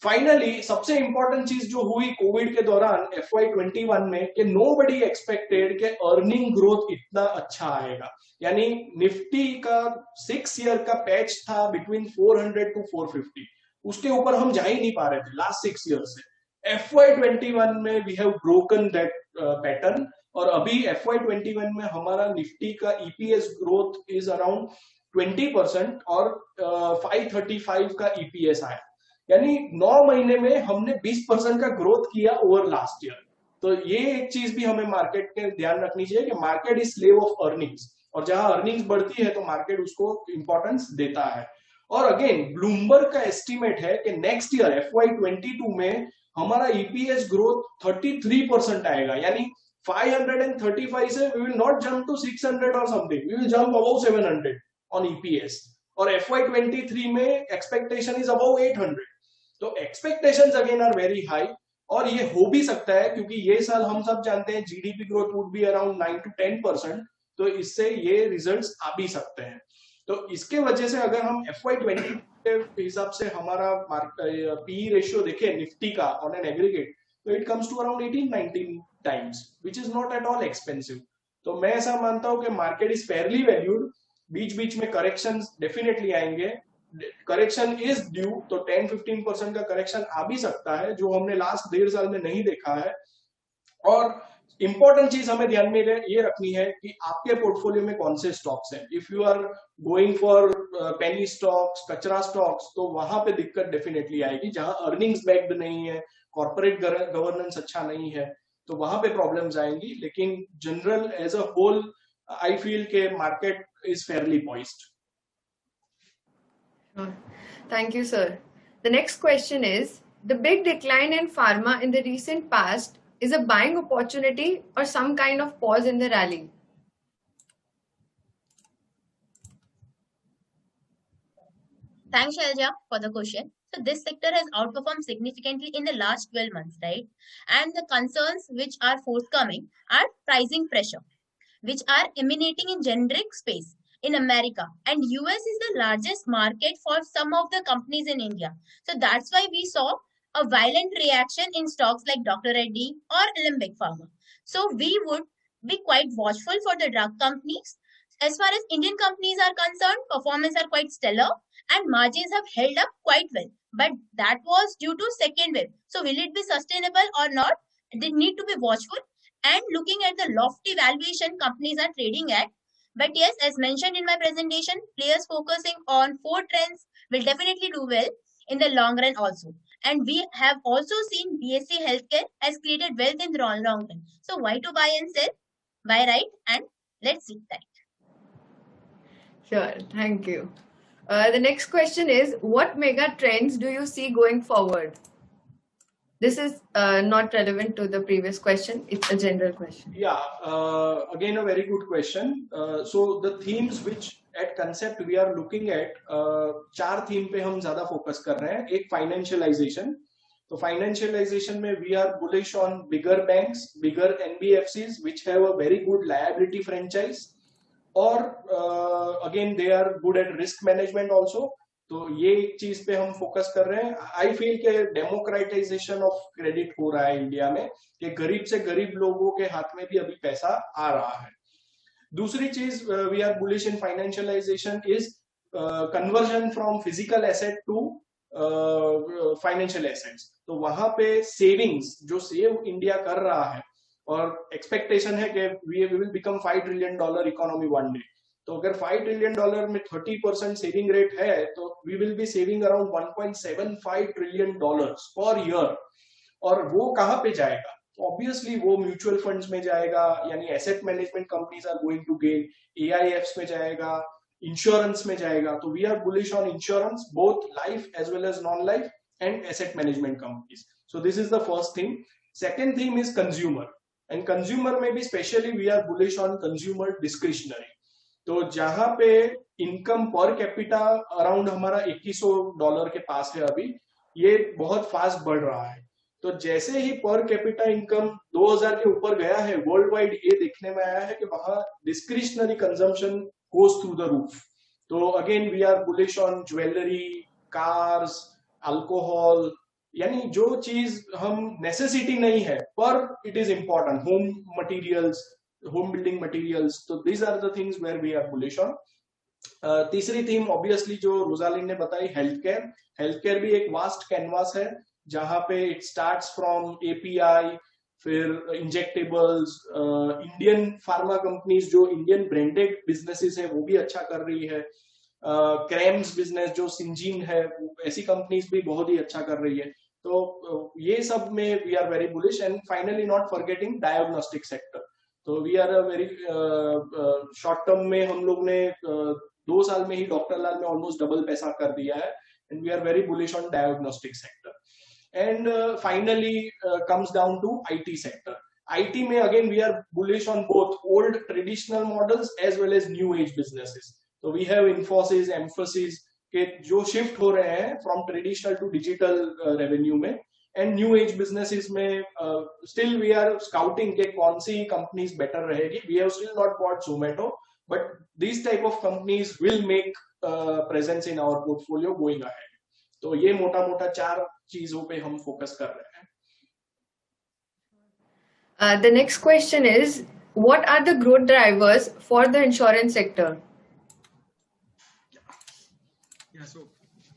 फाइनली सबसे इंपॉर्टेंट चीज जो हुई कोविड के दौरान FY21 में कि नोबडी एक्सपेक्टेड कि अर्निंग ग्रोथ इतना अच्छा आएगा. यानी निफ्टी का 6 ईयर का पैच था बिटवीन 400 to 450. उसके ऊपर हम जा ही नहीं पा रहे थे लास्ट 6 ईयर से. FY21 में we have broken that pattern और अभी FY21 में हमारा निफ्टी का EPS ग्रोथ इज अराउंड 20% और 535 का EPS आया. यानी 9 महीने में हमने 20% का ग्रोथ किया ओवर लास्ट ईयर. तो ये एक चीज भी हमें मार्केट के ध्यान रखनी चाहिए कि market is slave of earnings और जहां अर्निंग्स बढ़ती है तो मार्केट उसको इंपॉर्टेंस देता है. और अगेन ब्लूमबर्ग का एस्टिमेट है कि नेक्स्ट ईयर FY22 में हमारा EPS ग्रोथ 33% आएगा. यानी 535 से we will not jump to 600 और something, we will jump above 700 on EPS. और FY23 में एक्सपेक्टेशन इज अबव 800. तो expectations again are very high और ये हो भी सकता है क्योंकि ये साल हम सब जानते हैं GDP growth would be around 9 to 10%. तो इससे ये रिजल्ट्स आ भी सकते हैं. तो इसके वजह से अगर हम FY20 के हिसाब से हमारा PE रेशियो देखें निफ्टी का ऑन एन एग्रीगेट तो it comes to around 18-19 times which is not at all expensive. तो मैं ऐसा मानता हूं कि मार्केट इज फेयरली वैल्यूड. बीच बीच में करेक्शंस डेफिनेटली आएंगे. करेक्शन इज ड्यू तो 10-15% का करेक्शन आ भी सकता है जो हमने लास्ट 1.5 साल में नहीं देखा है. और इंपॉर्टेंट चीज हमें ध्यान में ये रखनी है कि आपके पोर्टफोलियो में कौन से स्टॉक्स हैं. If you are going for penny stocks, कचरा स्टॉक्स, तो वहां पे दिक्कत डेफिनेटली आएगी जहां अर्निंग्स बैक्ड नहीं है, कॉर्पोरेट गवर्नेंस अच्छा नहीं है. तो वहां पे प्रॉब्लम्स आएंगी, लेकिन general as a whole I feel के market is fairly poised. Thank you, sir. The next question is, the big decline in pharma in the recent past is a buying opportunity or some kind of pause in the rally? Thanks, Shalja, for the question. So this sector has outperformed significantly in the last 12 months, right? And the concerns which are forthcoming are pricing pressure, which are emanating in generic space in America, and US is the largest market for some of the companies in India. So that's why we saw a violent reaction in stocks like Dr. Reddy or Alembic Pharma. So we would be quite watchful for the drug companies. As far as Indian companies are concerned, performance are quite stellar and margins have held up quite well. But that was due to second wave. So will it be sustainable or not? They need to be watchful and looking at the lofty valuation companies are trading at. But yes, as mentioned in my presentation, players focusing on 4 trends will definitely do well in the long run also. And we have also seen BSC Healthcare has created wealth in the long run. So why to buy and sell? Buy right and let's see that. Sure, thank you. The next question is, what mega trends do you see going forward? This is not relevant to the previous question. It's a general question. Yeah, again a very good question. So the themes which at Concept we are looking at, 4 theme पे हम ज़्यादा focus कर रहे हैं. एक financialization. तो financialization में we are bullish on bigger banks, bigger NBFCs which have a very good liability franchise. और again they are good at risk management also. तो ये चीज पे हम फोकस कर रहे हैं. आई फील के डेमोक्रेटाइजेशन ऑफ क्रेडिट हो रहा है इंडिया में, कि गरीब से गरीब लोगों के हाथ में भी अभी पैसा आ रहा है. दूसरी चीज we are bullish in financialisation is conversion from physical asset to financial assets. तो वहां पे सेविंग्स जो सेव इंडिया कर रहा है, और एक्सपेक्टेशन है कि we will become $5 trillion economy one day. तो अगर $5 trillion में 30% सेविंग रेट है, तो we will be saving around $1.75 trillion per year. और वो कहाँ पे जाएगा? ऑब्वियसली वो म्यूचुअल फंड्स में जाएगा, यानी asset management companies are going to gain, AIFs में जाएगा, इंश्योरेंस में जाएगा. तो we are bullish on insurance, both life as well as non life, and asset management companies. So this is the first thing. Second theme is consumer. And consumer में भी specially we are bullish on consumer discretionary. तो जहां पे income per capita around हमारा $2100 के पास है अभी, ये बहुत फास्ट बढ़ रहा है. तो जैसे ही पर कैपिटा इनकम 2000 के ऊपर गया है वर्ल्ड वाइड, ये देखने में आया है कि वहां discretionary consumption goes through the roof. तो again we are bullish on jewellery, cars, alcohol, यानी जो चीज हम नेसेसिटी नहीं है पर it is important, home materials, home building materials. तो these are the things where we are bullish on. तीसरी थीम ऑब्वियसली जो रोजालिन ने बताई, हेल्थ केयर. हेल्थ केयर भी एक वास्ट कैनवास है, जहां पे इट स्टार्ट्स फ्रॉम API, फिर इंजेक्टेबल्स, इंडियन फार्मा कंपनीज जो इंडियन ब्रांडेड बिजनेसेस है वो भी अच्छा कर रही है. क्रेम्स बिजनेस जो सिंजीन है, ऐसी कंपनीज भी बहुत ही अच्छा कर रही है. तो ये सब में we are very bullish. And finally not forgetting diagnostic sector. तो we are a very short term में हम लोग ने 2 साल में ही डॉक्टर लाल में ऑलमोस्ट डबल पैसा कर दिया है. And we are very bullish on diagnostic sector. And finally comes down to IT sector. IT में again we are bullish on both old traditional models as well as new age businesses. तो we have Infosys, Mphasis के जो shift हो रहे हैं from traditional to digital revenue में, and new age businesses में still we are scouting के कौन सी कंपनीज बेटर रहेगी. We have still not bought Zomato, but this type of companies will make presence in our portfolio going ahead. तो ये मोटा मोटा 4 चीजों पे हम फोकस कर रहे हैं. The next question is, what are the growth drivers for the insurance sector? Yeah,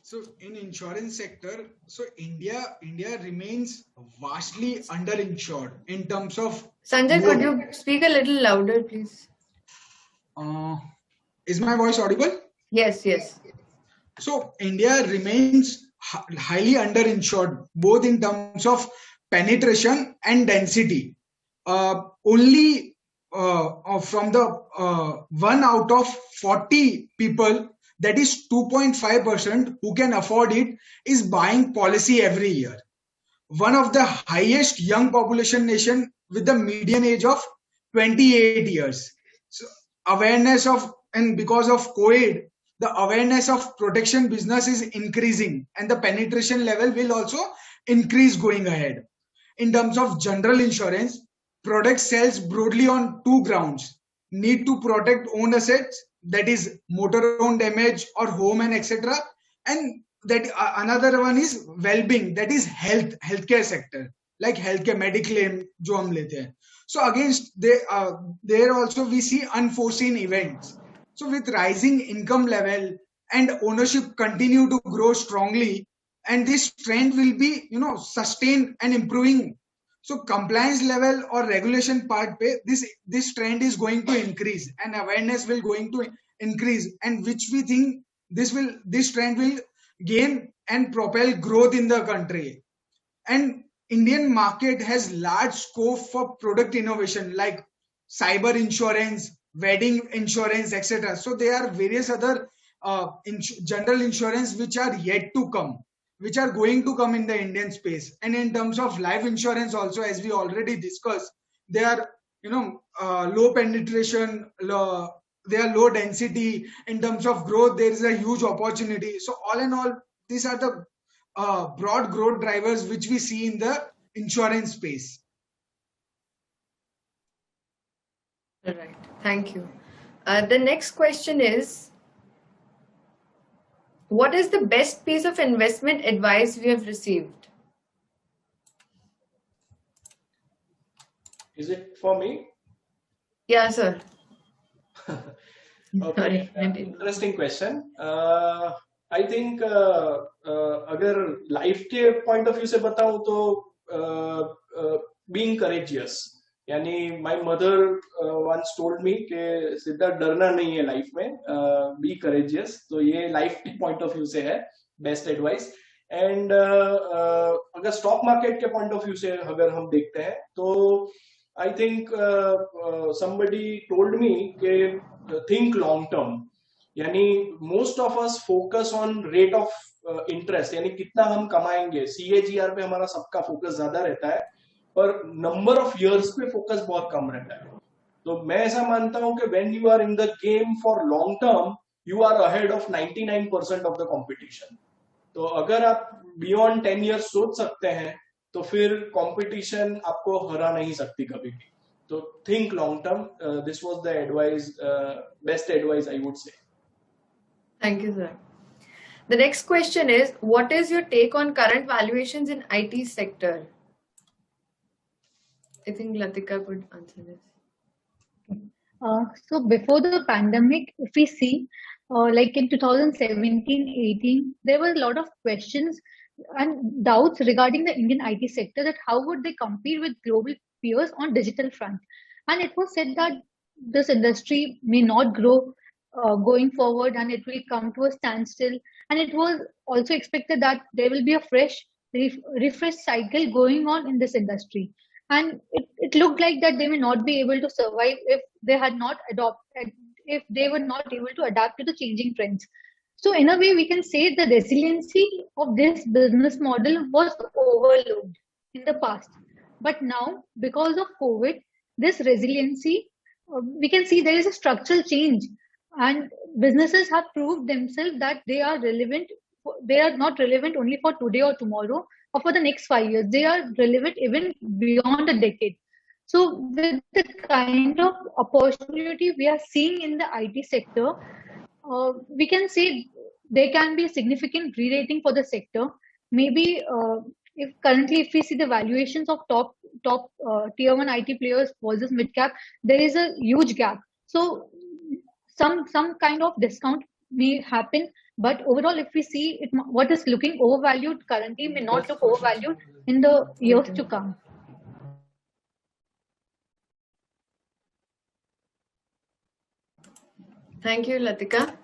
so in insurance sector, so India remains vastly underinsured in terms of. Sanjay, could you speak a little louder, please? Is my voice audible? Yes, yes. So India remains highly underinsured, both in terms of penetration and density. only from the 1 out of 40 people, that is 2.5% who can afford it, is buying policy every year. One of the highest young population nation with the median age of 28 years. So awareness of, and because of COVID, the awareness of protection business is increasing and the penetration level will also increase going ahead. In terms of general insurance, product sells broadly on two grounds: need to protect own assets, that is motor own damage or home and etc., and that another one is well-being, that is healthcare sector, like healthcare mediclaim jo hum lete hain. So against there also we see unforeseen events. So with rising income level and ownership continue to grow strongly, and this trend will be sustained and improving. So compliance level or regulation part pe this trend is going to increase and awareness will going to increase, and which we think this trend will gain and propel growth in the country. And Indian market has large scope for product innovation like cyber insurance, wedding insurance, etc. So there are various other general insurance which are yet to come, which are going to come in the Indian space. And in terms of life insurance also, as we already discussed, they are low penetration, they are low density. In terms of growth, there is a huge opportunity. So all in all, these are the broad growth drivers which we see in the insurance space. All right, thank you. The next question is, what is the best piece of investment advice you have received? Is it for me? Yeah, sir. Okay, interesting question. I think अगर life के point of view से बताऊं तो being courageous, यानी my mother once told me कि सिद्धार्थ डरना नहीं है लाइफ में, be courageous. तो ये लाइफ के पॉइंट ऑफ व्यू से है बेस्ट एडवाइस. एंड अगर स्टॉक मार्केट के पॉइंट ऑफ व्यू से अगर हम देखते हैं तो I think somebody told me कि think long term, यानी most of us focus on rate of interest, यानी कितना हम कमाएंगे. CAGR पे हमारा सबका फोकस ज्यादा रहता है, पर नंबर ऑफ इयर्स पे फोकस बहुत कम रहता है. तो मैं ऐसा मानता हूं कि when you are in the game for long term, you are ahead of 99% of the competition. तो अगर आप beyond 10 years सोच सकते हैं तो फिर कंपटीशन आपको हरा नहीं सकती कभी भी. तो think long term. This was the advice, best advice I would say. Thank you, sir. The next question is, what is your take on current valuations in IT sector? I think Latika could answer this. So before the pandemic, if we see, like in 2017-18, there were a lot of questions and doubts regarding the Indian IT sector, that how would they compete with global peers on digital front. And it was said that this industry may not grow going forward and it will come to a standstill. And it was also expected that there will be a fresh refresh cycle going on in this industry. And it looked like that they may not be able to survive if they had not adopted, if they were not able to adapt to the changing trends. So in a way, we can say the resiliency of this business model was overlooked in the past. But now, because of COVID, this resiliency, we can see there is a structural change, and businesses have proved themselves that they are relevant. They are not relevant only for today or tomorrow or for the next 5 years. They are relevant even beyond a decade. So with the kind of opportunity we are seeing in the IT sector, we can say there can be a significant re-rating for the sector. Maybe if we see the valuations of top tier 1 IT players versus mid cap, there is a huge gap. So some kind of discount may happen, but overall, if we see it, what is looking overvalued currently may not look overvalued in the years to come. Thank you, Latika.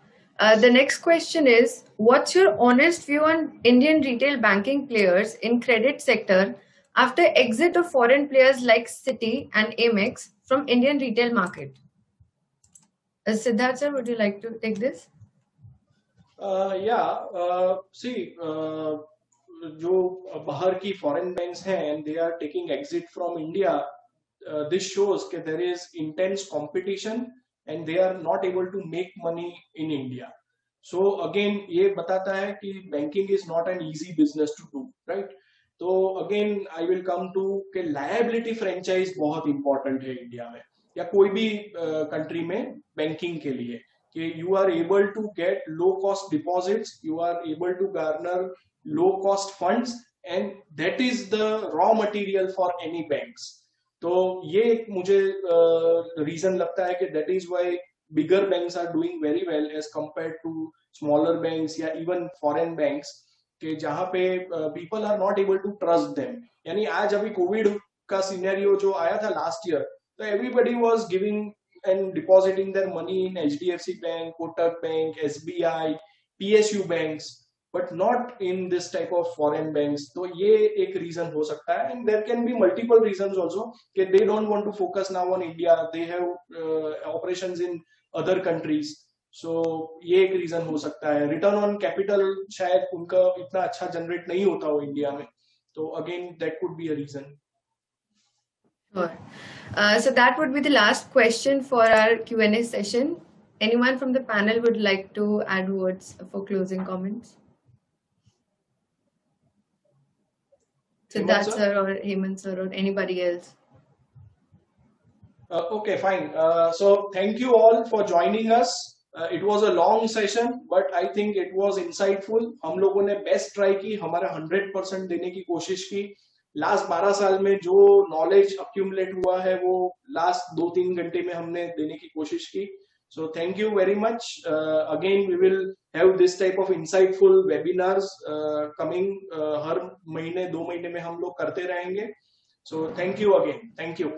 The next question is, what's your honest view on Indian retail banking players in credit sector after exit of foreign players like Citi and Amex from Indian retail market? Siddharth sir, would you like to take this? जो बाहर की foreign banks हैं and they are taking exit from India, this shows that there is intense competition and they are not able to make money in India. So again ये बताता है कि banking is not an easy business to do, right? तो again I will come to कि liability franchise बहुत important है India में या कोई भी कंट्री में बैंकिंग के लिए कि you are able to get low cost deposits, you are able to garner low cost funds and that is the raw material for any banks. तो ये एक मुझे रीजन लगता है कि that is why bigger banks are doing very well as compared to smaller banks या even foreign banks कि जहाँ पे people are not able to trust them. यानी आज अभी कोविड का सिनेरियो जो आया था लास्ट ईयर तो everybody was giving and depositing their money in HDFC Bank, Kotak Bank, SBI, PSU banks, but not in this type of foreign banks. तो ये एक reason हो सकता है and there can be multiple reasons also कि they don't want to focus now on India, they have operations in other countries. So ये एक reason हो सकता है. Return on capital शायद उनका इतना अच्छा generate नहीं होता हो इंडिया में. तो again that could be a reason. Sure. So that would be the last question for our Q&A session. Anyone from the panel would like to add words for closing comments? Siddharth sir or Hemant sir or anybody else? Okay, fine. So thank you all for joining us. It was a long session, but I think it was insightful. हम लोगों ने best try की, हमारा 100% देने की कोशिश की. Last 12 साल में जो नॉलेज अक्यूमुलेट हुआ है वो लास्ट 2-3 घंटे में हमने देने की कोशिश की. So thank you very much. Again we will have this type of insightful webinars coming. हर महीने 2 महीने में हम लोग करते रहेंगे. So thank you again. Thank you.